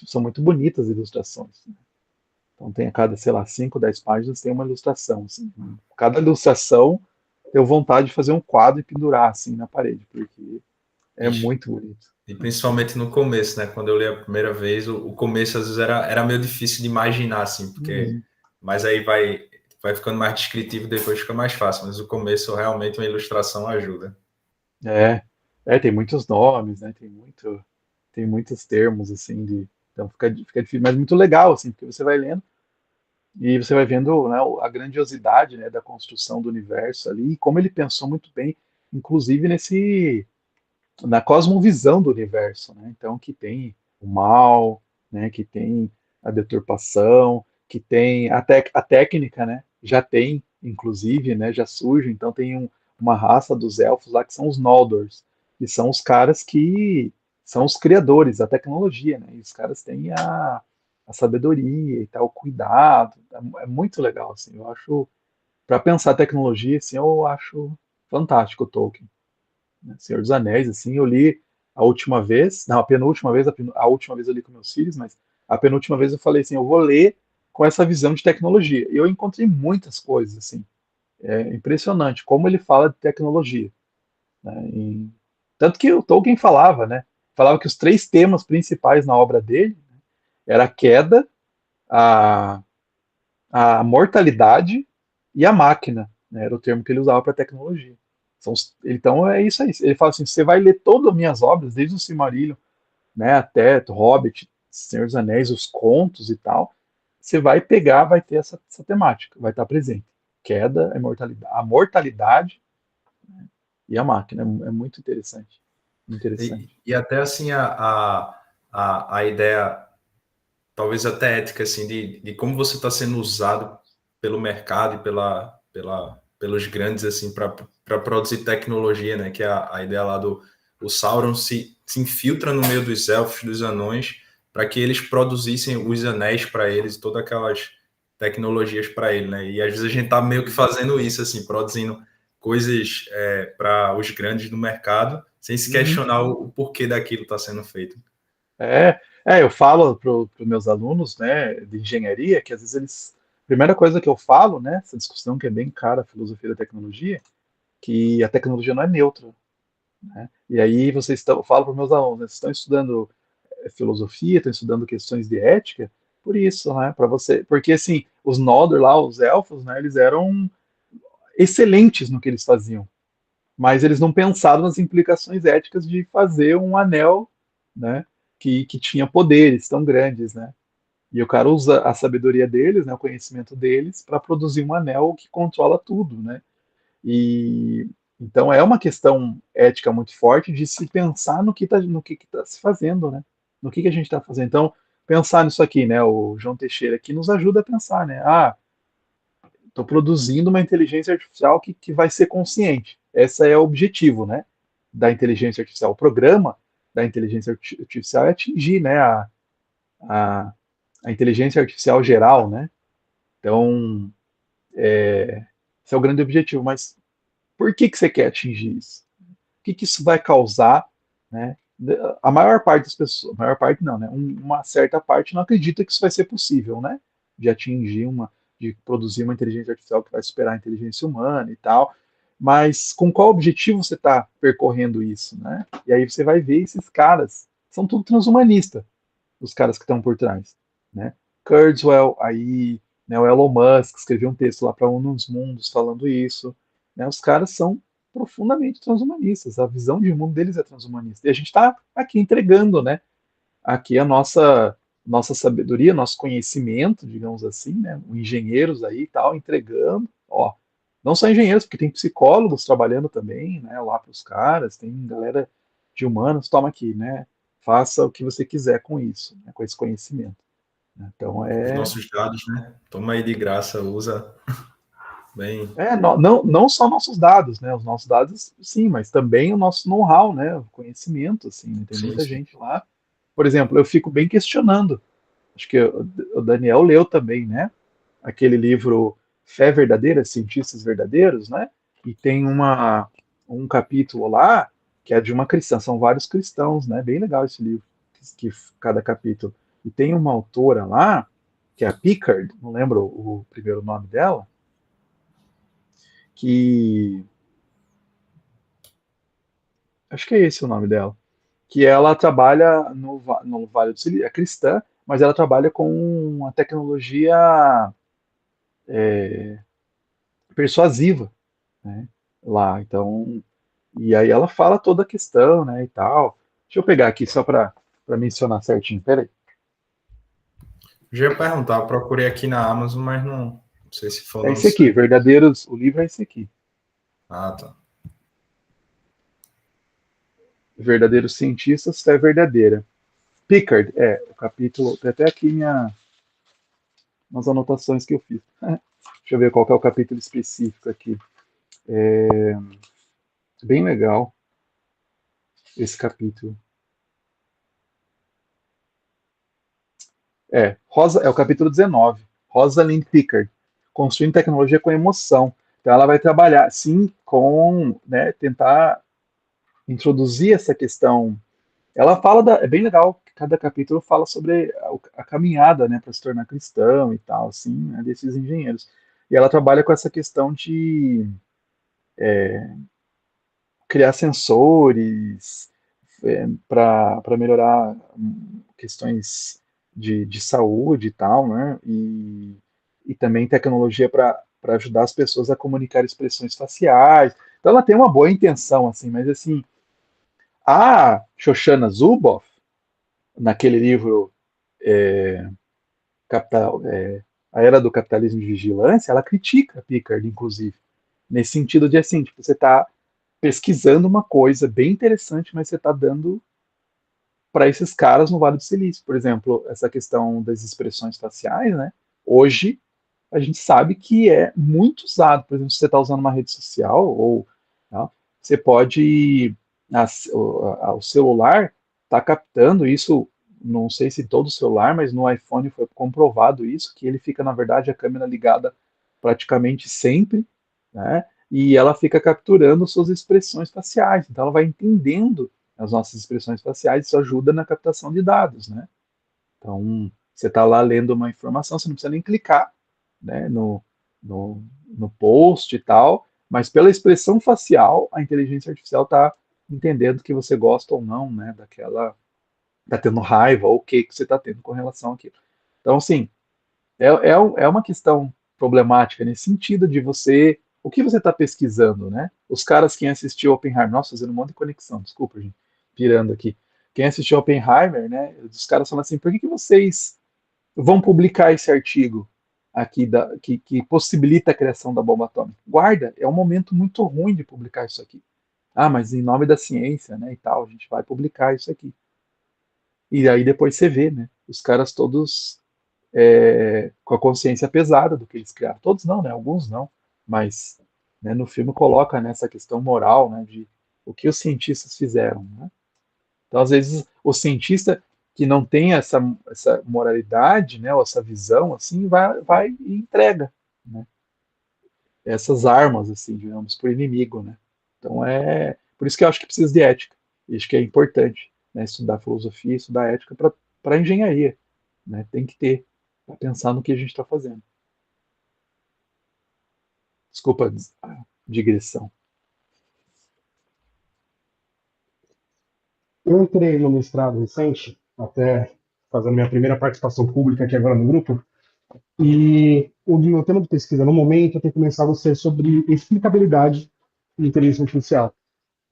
São muito bonitas as ilustrações, né? Então tem a cada, sei lá, 5, 10 páginas tem uma ilustração, assim. Cada ilustração eu vontade de fazer um quadro e pendurar, assim, na parede, porque é Ixi. muito bonito. E principalmente no começo, né? Quando eu li a primeira vez, o começo às vezes era meio difícil de imaginar, assim, porque. Uhum. Mas aí vai ficando mais descritivo, depois fica mais fácil. Mas o começo, realmente, uma ilustração ajuda. É, tem muitos nomes, né? Tem muitos termos, assim, então fica difícil, mas muito legal, assim, porque você vai lendo e você vai vendo, né, a grandiosidade, né, da construção do universo ali, e como ele pensou muito bem, inclusive na cosmovisão do universo, né? Então que tem o mal, né, que tem a deturpação, que tem a técnica, né? Já tem, inclusive, né, já surge, então tem uma raça dos elfos lá que são os Noldors, que são os caras que são os criadores da tecnologia, né? E os caras têm a sabedoria e tal, o cuidado, é muito legal, assim, eu acho, para pensar tecnologia, assim, eu acho fantástico o Tolkien, né? Senhor dos Anéis, assim, eu li a última vez, não, a penúltima vez, a última vez eu li com meus filhos, mas a penúltima vez eu falei assim, eu vou ler com essa visão de tecnologia. E eu encontrei muitas coisas, assim, é impressionante como ele fala de tecnologia, né? Tanto que o Tolkien falava, né? Falava que os 3 temas principais na obra dele era a queda, a, a mortalidade e a máquina, né? Era o termo que ele usava para tecnologia. Então é isso aí. Ele fala assim: você vai ler todas as minhas obras, desde o Silmarillion, né, até Hobbit, Senhor dos Anéis, os contos e tal. Você vai pegar, vai ter essa temática, vai estar presente. Queda, a mortalidade, né, e a máquina. É muito interessante. E, Interessante. e até assim, a ideia talvez até ética, assim, de como você está sendo usado pelo mercado e pelos grandes, assim, para produzir tecnologia, né? Que é a ideia lá do o Sauron se infiltra no meio dos elfos, dos anões, para que eles produzissem os anéis para eles, todas aquelas tecnologias para ele, né? E às vezes a gente tá meio que fazendo isso, assim, produzindo coisas para os grandes do mercado, sem se Uhum. questionar o porquê daquilo está sendo feito. Eu falo para os meus alunos, né, de engenharia, que às vezes eles. Primeira coisa que eu falo, né, essa discussão que é bem cara, a filosofia da tecnologia, que a tecnologia não é neutra, né? E aí vocês estão, eu falo para os meus alunos, né, vocês estão estudando filosofia, estão estudando questões de ética, por isso, né, para você, porque assim, os Noldor lá, os elfos, né, eles eram excelentes no que eles faziam, mas eles não pensaram nas implicações éticas de fazer um anel, né, que tinha poderes tão grandes, né? E o cara usa a sabedoria deles, né, o conhecimento deles, para produzir um anel que controla tudo, né? E então é uma questão ética muito forte de se pensar no que tá se fazendo, né? No que a gente está fazendo. Então, pensar nisso aqui, né? O João Teixeira aqui nos ajuda a pensar, né? Ah, estou produzindo uma inteligência artificial que vai ser consciente. Esse é o objetivo, né? Da inteligência artificial. O programa da inteligência artificial é atingir, né? A, a inteligência artificial geral, né? Então, esse é o grande objetivo. Mas por que você quer atingir isso? O que isso vai causar, né? A maior parte das pessoas, a maior parte não, né? Uma certa parte não acredita que isso vai ser possível, né? De atingir de produzir uma inteligência artificial que vai superar a inteligência humana e tal. Mas com qual objetivo você está percorrendo isso, né? E aí você vai ver esses caras, são tudo transhumanistas, os caras que estão por trás, né? Kurzweil, aí, né, o Elon Musk escreveu um texto lá para um dos mundos falando isso, né? Os caras são profundamente transhumanistas, a visão de mundo deles é transhumanista. E a gente está aqui entregando, né? Aqui a nossa sabedoria, nosso conhecimento, digamos assim, né? Engenheiros aí e tal, entregando, ó, não só engenheiros, porque tem psicólogos trabalhando também, né? Lá para os caras, tem galera de humanos, toma aqui, né? Faça o que você quiser com isso, né? Com esse conhecimento. Né? Então Os nossos dados, né? Toma aí de graça, usa bem. não só nossos dados, né? Os nossos dados, sim, mas também o nosso know-how, né? O conhecimento, assim, né? Tem Sim, muita sim. gente lá. Por exemplo, eu fico bem questionando. Acho que o Daniel leu também, né? Aquele livro Fé Verdadeira, Cientistas Verdadeiros, né? E tem um capítulo lá que é de uma cristã, são vários cristãos, né? Bem legal esse livro, cada capítulo. E tem uma autora lá, que é a Pickard, não lembro o primeiro nome dela, que acho que é esse o nome dela, que ela trabalha no Vale do Silício, é cristã, mas ela trabalha com a tecnologia persuasiva, né, lá. Então, e aí ela fala toda a questão, né, e tal. Deixa eu pegar aqui só para mencionar certinho. Peraí. Já ia perguntar, eu procurei aqui na Amazon, mas não sei se foi É esse aqui, lançado. Verdadeiros. O livro é esse aqui. Ah, tá. Verdadeiros Cientistas, Fé Verdadeira. Pickard, o capítulo. Tem até aqui umas anotações que eu fiz. Deixa eu ver qual que é o capítulo específico aqui. Bem legal esse capítulo. Rosa, é o capítulo 19. Rosalind Pickard, construindo tecnologia com emoção. Então ela vai trabalhar, sim, com, né, tentar introduzir essa questão. Ela fala é bem legal, cada capítulo fala sobre a caminhada, né, para se tornar cristão e tal, assim, né, desses engenheiros. E ela trabalha com essa questão de criar sensores para melhorar questões de saúde e tal, né? E também tecnologia para ajudar as pessoas a comunicar expressões faciais. Então ela tem uma boa intenção, assim, mas assim, a Shoshana Zuboff, naquele livro Capital, A Era do Capitalismo de Vigilância, ela critica Pickard, inclusive, nesse sentido de assim, tipo, você está pesquisando uma coisa bem interessante, mas você está dando para esses caras no Vale do Silício. Por exemplo, essa questão das expressões faciais, né? Hoje a gente sabe que é muito usado. Por exemplo, se você está usando uma rede social, ou tá, você pode. O celular está captando isso, não sei se todo celular, mas no iPhone foi comprovado isso, que ele fica, na verdade, a câmera ligada praticamente sempre, né? E ela fica capturando suas expressões faciais. Então ela vai entendendo as nossas expressões faciais, isso ajuda na captação de dados, né? Então, você está lá lendo uma informação, você não precisa nem clicar, né, no post e tal, mas pela expressão facial, a inteligência artificial está entendendo que você gosta ou não, né, daquela, está tendo raiva ou o que você está tendo com relação àquilo. Então, assim, é uma questão problemática nesse sentido de você, o que você está pesquisando, né? Os caras que assistiram Oppenheimer, nossa, fazendo um monte de conexão, desculpa, gente, pirando aqui. Quem assistiu Oppenheimer, né? Os caras falam assim, por que vocês vão publicar esse artigo aqui que possibilita a criação da bomba atômica? Guarda, é um momento muito ruim de publicar isso aqui. Ah, mas em nome da ciência, né, e tal, a gente vai publicar isso aqui. E aí depois você vê, né? Os caras todos com a consciência pesada do que eles criaram. Todos não, né? Alguns não. Mas né, no filme coloca nessa questão moral, né, de o que os cientistas fizeram, né? Então, às vezes, o cientista que não tem essa moralidade, né, ou essa visão, assim, vai e entrega, né, essas armas, assim, digamos, para o inimigo, né. Então, por isso que eu acho que precisa de ética. E acho que é importante, né, estudar filosofia, estudar ética para engenharia, né, tem que ter, para pensar no que a gente está fazendo. Desculpa a digressão. Eu entrei no mestrado recente, até fazer a minha primeira participação pública aqui agora no grupo, e o meu tema de pesquisa no momento tem começado a ser sobre explicabilidade de inteligência artificial.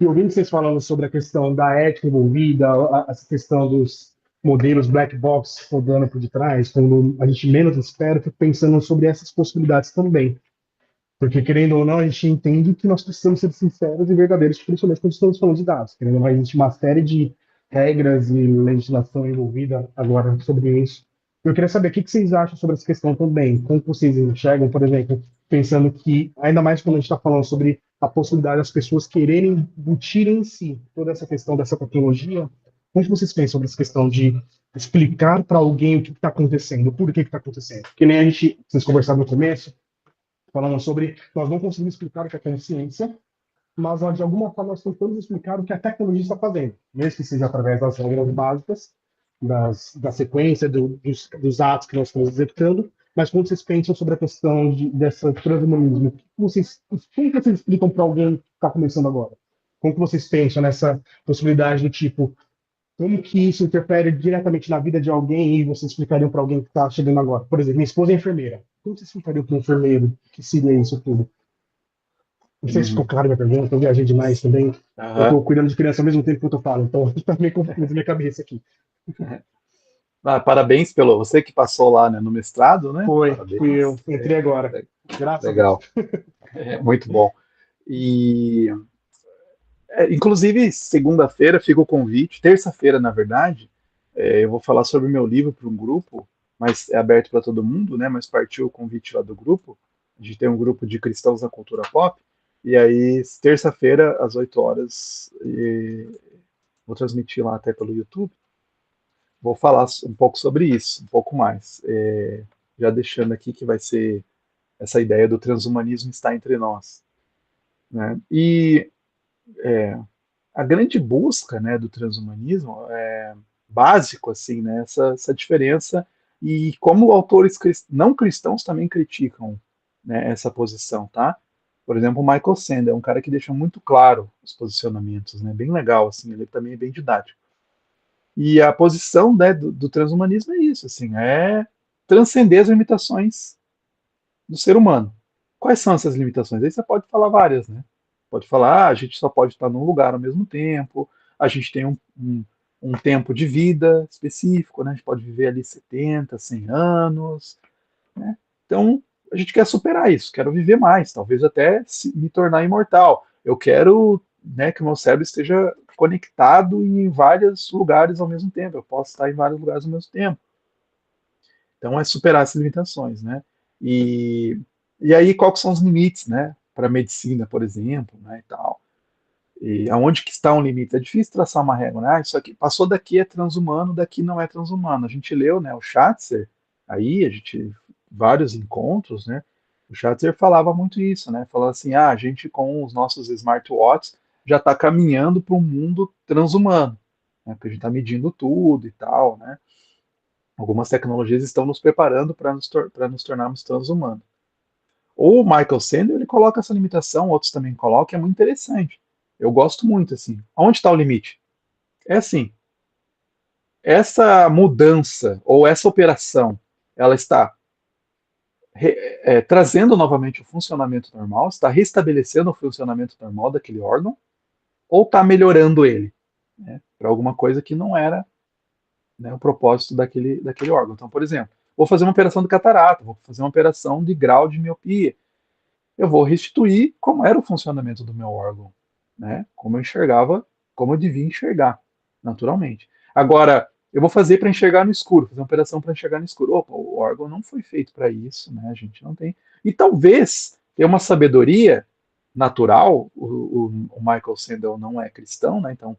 E ouvindo vocês falando sobre a questão da ética envolvida, essa questão dos modelos black box rodando por detrás, quando a gente menos espera, eu fico pensando sobre essas possibilidades também. Porque, querendo ou não, a gente entende que nós precisamos ser sinceros e verdadeiros, principalmente quando estamos falando de dados. Querendo ou não, existe uma série de regras e legislação envolvida agora sobre isso. Eu queria saber o que vocês acham sobre essa questão também. Como vocês enxergam, por exemplo, pensando que, ainda mais quando a gente está falando sobre a possibilidade das pessoas quererem embutir em si toda essa questão dessa tecnologia, como vocês pensam sobre essa questão de explicar para alguém o que está acontecendo, por que está acontecendo? Que nem vocês conversaram no começo, falando sobre nós não conseguimos explicar o que é consciência, mas de alguma forma nós tentamos explicar o que a tecnologia está fazendo, mesmo que seja através das regras básicas, da sequência dos atos que nós estamos executando, mas quando vocês pensam sobre a questão dessa transhumanismo, como vocês explicam para alguém que está começando agora? Como que vocês pensam nessa possibilidade do tipo, como que isso interfere diretamente na vida de alguém e vocês explicariam para alguém que está chegando agora? Por exemplo, minha esposa é enfermeira. Como vocês explicariam para um enfermeiro que seria isso tudo? Não sei se ficou claro minha pergunta, eu viajei demais também. Eu estou cuidando de criança ao mesmo tempo que eu falo, então está meio confuso na minha cabeça aqui. Parabéns pelo você que passou lá, né, no mestrado, né? Parabéns. Fui eu. Entrei agora. Graças legal. a Deus. Muito bom. E, inclusive, segunda-feira fica o convite, terça-feira, na verdade, eu vou falar sobre o meu livro para um grupo, mas é aberto para todo mundo, né? Mas partiu o convite lá do grupo. A gente tem um grupo de cristãos na cultura pop. E aí, terça-feira, às 8 horas, vou transmitir lá até pelo YouTube. Vou falar um pouco sobre isso, um pouco mais. Já deixando aqui que vai ser essa ideia do transhumanismo está entre nós, né? E a grande busca, né, do transhumanismo é básico, assim, né, essa diferença, e como autores não cristãos também criticam, né, essa posição, tá? Por exemplo, o Michael Sandel é um cara que deixa muito claro os posicionamentos, né, bem legal, assim, ele também é bem didático. E a posição, né, do transhumanismo é isso, assim, é transcender as limitações do ser humano. Quais são essas limitações? Aí você pode falar várias, né? Pode falar, a gente só pode estar num lugar ao mesmo tempo, a gente tem um tempo de vida específico, né? A gente pode viver ali 70, 100 anos, né? Então, a gente quer superar isso, quero viver mais, talvez até me tornar imortal. Eu quero, né, que o meu cérebro esteja conectado em vários lugares ao mesmo tempo, eu posso estar em vários lugares ao mesmo tempo. Então, é superar essas limitações, né? E, e aí, quais são os limites, né? Para a medicina, por exemplo, né? E tal. E aonde que está um limite? É difícil traçar uma regra, né? Ah, isso aqui passou daqui é transhumano, daqui não é transhumano. A gente leu, né? O Schatzer, aí a gente vários encontros, né? O Schatzer falava muito isso, né? Falava assim, ah, a gente com os nossos smartwatches já está caminhando para um mundo transhumano, né? Porque a gente está medindo tudo e tal, né? Algumas tecnologias estão nos preparando para nos tornarmos transhumanos. O Michael Sandel, ele coloca essa limitação, outros também colocam, é muito interessante. Eu gosto muito, assim. Onde está o limite? É assim, essa mudança ou essa operação, ela está trazendo novamente o funcionamento normal, está restabelecendo o funcionamento normal daquele órgão, ou está melhorando ele, né, para alguma coisa que não era, né, o propósito daquele órgão. Então, por exemplo, vou fazer uma operação de catarata, vou fazer uma operação de grau de miopia, eu vou restituir como era o funcionamento do meu órgão, né? Como eu enxergava, como eu devia enxergar, naturalmente. Agora, eu vou fazer para enxergar no escuro, fazer uma operação para enxergar no escuro. Opa, o órgão não foi feito para isso, né? A gente não tem. E talvez tenha uma sabedoria natural, o Michael Sandel não é cristão, né? Então,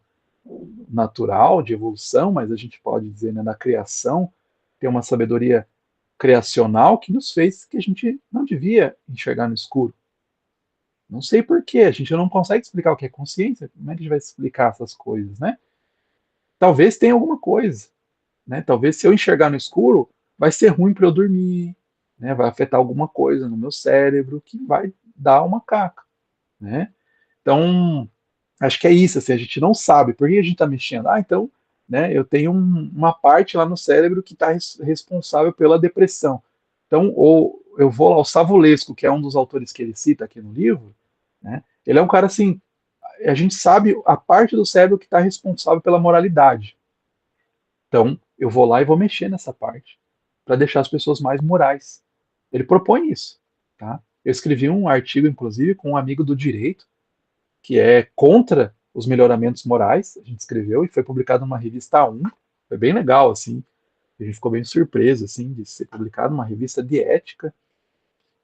natural, de evolução, mas a gente pode dizer, né, na criação, tem uma sabedoria criacional que nos fez que a gente não devia enxergar no escuro. Não sei por quê, a gente não consegue explicar o que é consciência, como é que a gente vai explicar essas coisas, né? Talvez tenha alguma coisa, né? Talvez se eu enxergar no escuro, vai ser ruim para eu dormir, né? Vai afetar alguma coisa no meu cérebro que vai dar uma caca, né? Então, acho que é isso, assim, a gente não sabe por que a gente está mexendo. Ah, então, né, eu tenho uma parte lá no cérebro que está responsável pela depressão. Então, ou eu vou lá, o Savulesco, que é um dos autores que ele cita aqui no livro, né, ele é um cara assim, a gente sabe a parte do cérebro que está responsável pela moralidade. Então, eu vou lá e vou mexer nessa parte para deixar as pessoas mais morais. Ele propõe isso, tá? Eu escrevi um artigo, inclusive, com um amigo do direito, que é contra os melhoramentos morais, a gente escreveu e foi publicado numa revista A1, foi bem legal, assim, a gente ficou bem surpreso, assim, de ser publicado numa revista de ética,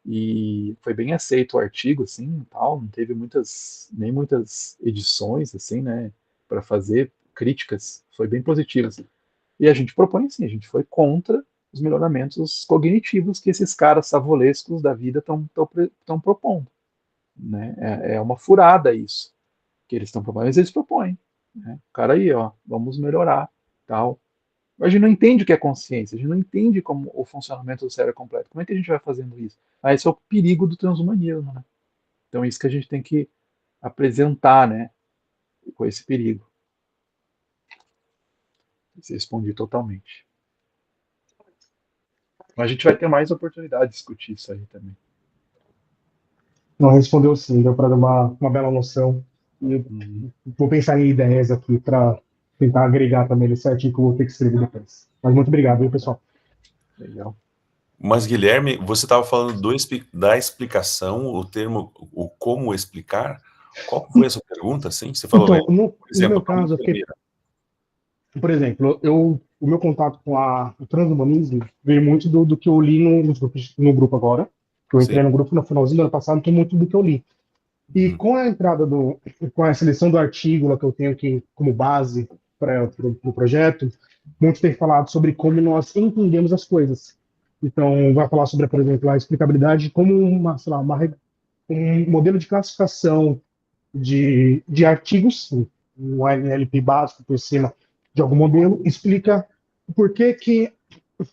e foi bem aceito o artigo, assim, tal, não teve nem muitas edições, assim, né, para fazer críticas, foi bem positivo, assim. E a gente propõe, assim, a gente foi contra os melhoramentos cognitivos que esses caras savolescos da vida estão propondo, né, é uma furada isso que eles estão propondo, mas eles propõem, né? O cara aí, ó, vamos melhorar, tal. A gente não entende o que é consciência, a gente não entende como o funcionamento do cérebro é completo. Como é que a gente vai fazendo isso? Ah, esse é o perigo do transhumanismo, né? Então, é isso que a gente tem que apresentar, né, com esse perigo. Se respondi totalmente. Mas a gente vai ter mais oportunidade de discutir isso aí também. Não respondeu sim, deu para dar uma bela noção. E vou pensar em ideias aqui para tentar agregar também nesse artigo que eu vou ter que escrever depois. Mas muito obrigado, viu, pessoal? Legal. Mas, Guilherme, você estava falando da explicação, o termo, o como explicar. Qual foi a sua pergunta, assim? Você falou, Então, por no exemplo, meu caso, por exemplo, o meu contato com o transhumanismo veio muito do que eu li no grupo agora, que eu entrei sim. no grupo no finalzinho do ano passado, então muito do que eu li. E com a entrada com a seleção do artigo lá que eu tenho aqui como base para o projeto, muito tem falado sobre como nós entendemos as coisas. Então, vai falar sobre, por exemplo, a explicabilidade como sei lá, um modelo de classificação de artigos, um NLP básico por cima de algum modelo, explica por que que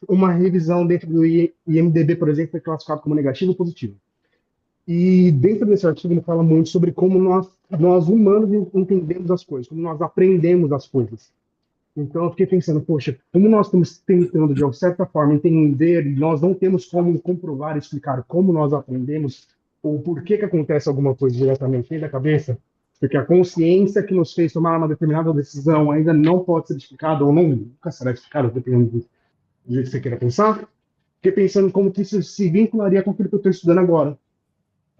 uma revisão dentro do IMDb, por exemplo, é classificado como negativo ou positivo. E dentro desse artigo ele fala muito sobre como nós humanos entendemos as coisas, como nós aprendemos as coisas. Então eu fiquei pensando, poxa, como nós estamos tentando de certa forma entender e nós não temos como comprovar e explicar como nós aprendemos ou por que que acontece alguma coisa diretamente dentro da cabeça, porque a consciência que nos fez tomar uma determinada decisão ainda não pode ser explicada ou nunca será explicada, dependendo do jeito que você queira pensar. Fiquei pensando como que isso se vincularia com aquilo que eu estou estudando agora.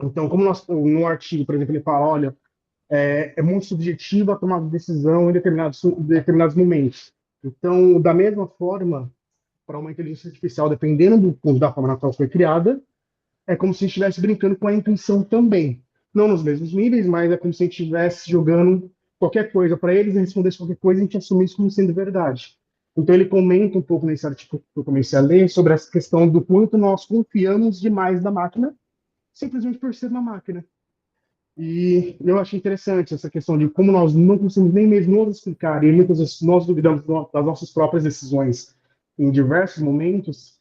Então, como no artigo, por exemplo, ele fala, olha, é muito subjetiva a tomar decisão em determinados momentos. Então, da mesma forma, para uma inteligência artificial, dependendo da forma na qual foi criada, é como se a gente estivesse brincando com a intuição também. Não nos mesmos níveis, mas é como se a gente estivesse jogando qualquer coisa para eles, e respondesse qualquer coisa e a gente assumisse como sendo verdade. Então ele comenta um pouco nesse artigo que eu comecei a ler sobre essa questão do quanto nós confiamos demais na máquina, simplesmente por ser uma máquina. E eu achei interessante essa questão de como nós não conseguimos nem mesmo nos explicar, e muitas vezes nós duvidamos das nossas próprias decisões em diversos momentos.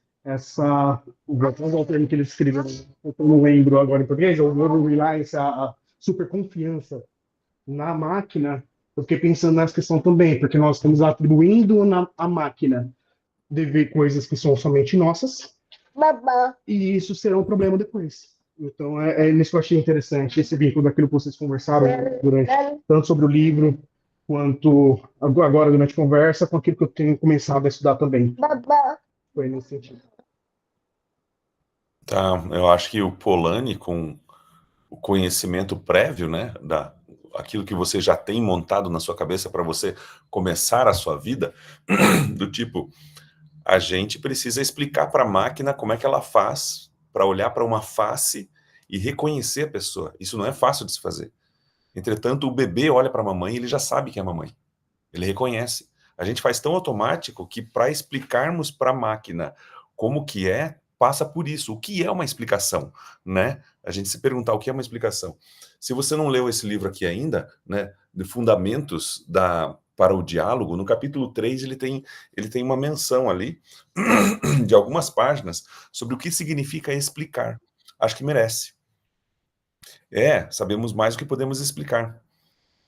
O termo que eles escreveram, eu não lembro agora em português, é o over-reliance, a super confiança na máquina. Eu fiquei pensando nessa questão também, porque nós estamos atribuindo à máquina dever coisas que são somente nossas, e isso será um problema depois. Então, é nisso que eu achei interessante, esse vínculo daquilo que vocês conversaram durante, tanto sobre o livro, quanto agora durante a conversa, com aquilo que eu tenho começado a estudar também. Foi nesse sentido. Tá, eu acho que o Polanyi, com o conhecimento prévio, né, aquilo que você já tem montado na sua cabeça para você começar a sua vida, do tipo, a gente precisa explicar para a máquina como é que ela faz para olhar para uma face e reconhecer a pessoa. Isso não é fácil de se fazer. Entretanto, o bebê olha para a mamãe e ele já sabe que é a mamãe. Ele reconhece. A gente faz tão automático que para explicarmos para a máquina como que passa por isso. O que é uma explicação, né? A gente se perguntar o que é uma explicação. Se você não leu esse livro aqui ainda, né, de Fundamentos para o Diálogo, no capítulo 3 ele tem uma menção ali de algumas páginas sobre o que significa explicar. Acho que merece. Sabemos mais do que podemos explicar.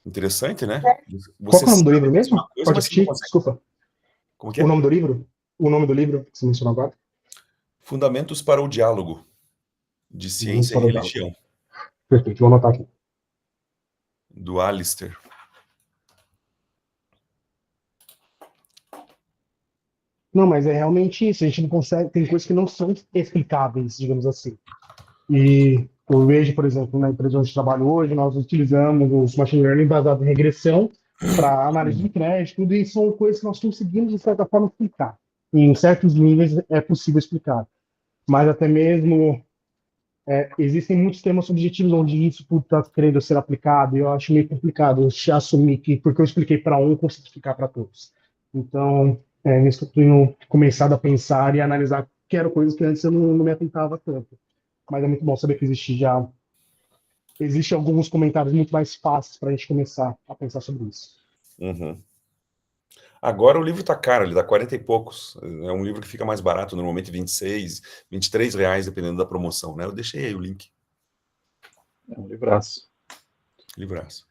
Interessante, né? Qual é o nome do livro mesmo? Coisa, Pode repetir, desculpa. Como que é? O nome do livro? O nome do livro que você mencionou agora? Fundamentos para o Diálogo, de Ciência e Religião. Perfeito, vou anotar aqui. Do Alistair. Não, mas é realmente isso. A gente não consegue. Tem coisas que não são explicáveis, digamos assim. E eu vejo, por exemplo, na empresa onde eu trabalho hoje, nós utilizamos os machine learning baseado em regressão para análise de crédito, tudo isso são coisas que nós conseguimos, de certa forma, explicar. E em certos níveis é possível explicar. Mas até mesmo existem muitos temas subjetivos onde isso está querendo ser aplicado, e eu acho meio complicado eu assumir que, porque eu expliquei para um, eu consigo explicar para todos. Então, nisso que eu tenho começado a pensar e analisar, que eram coisas que antes eu não me atentava tanto. Mas é muito bom saber que existem alguns comentários muito mais fáceis para a gente começar a pensar sobre isso. Uhum. Agora o livro está caro, ele dá 40 e poucos. É um livro que fica mais barato, normalmente 26, 23 reais, dependendo da promoção, né? Eu deixei aí o link. É um livraço. Livraço.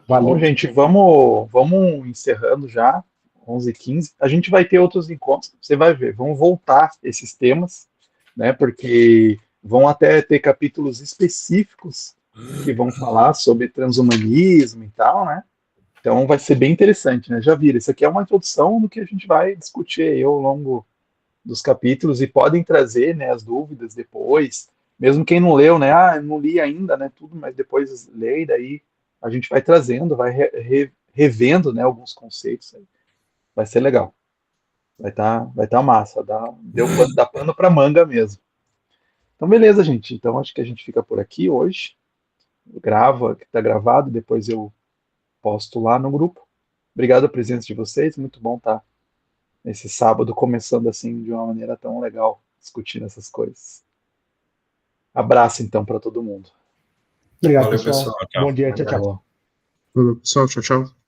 Valeu. Bom, gente, vamos encerrando já, 11h15. A gente vai ter outros encontros, você vai ver, vamos voltar esses temas, né? Porque vão até ter capítulos específicos que vão falar sobre transhumanismo e tal, né? Então vai ser bem interessante, né? Já viram, isso aqui é uma introdução do que a gente vai discutir aí ao longo dos capítulos, e podem trazer, né, as dúvidas depois, mesmo quem não leu, né? Não li ainda, né? Tudo, mas depois lê, e daí a gente vai trazendo, vai revendo, né, alguns conceitos aí. Vai ser legal. Vai tá massa, dá pano para manga mesmo. Então beleza, gente. Então acho que a gente fica por aqui hoje. Grava, que tá gravado, depois eu posto lá no grupo. Obrigado a presença de vocês, muito bom estar nesse sábado começando assim de uma maneira tão legal, discutindo essas coisas. Abraço então para todo mundo. Obrigado, Valeu, pessoal. pessoal. Tchau. Bom dia, tchau, tchau. Valeu, pessoal. Tchau, tchau.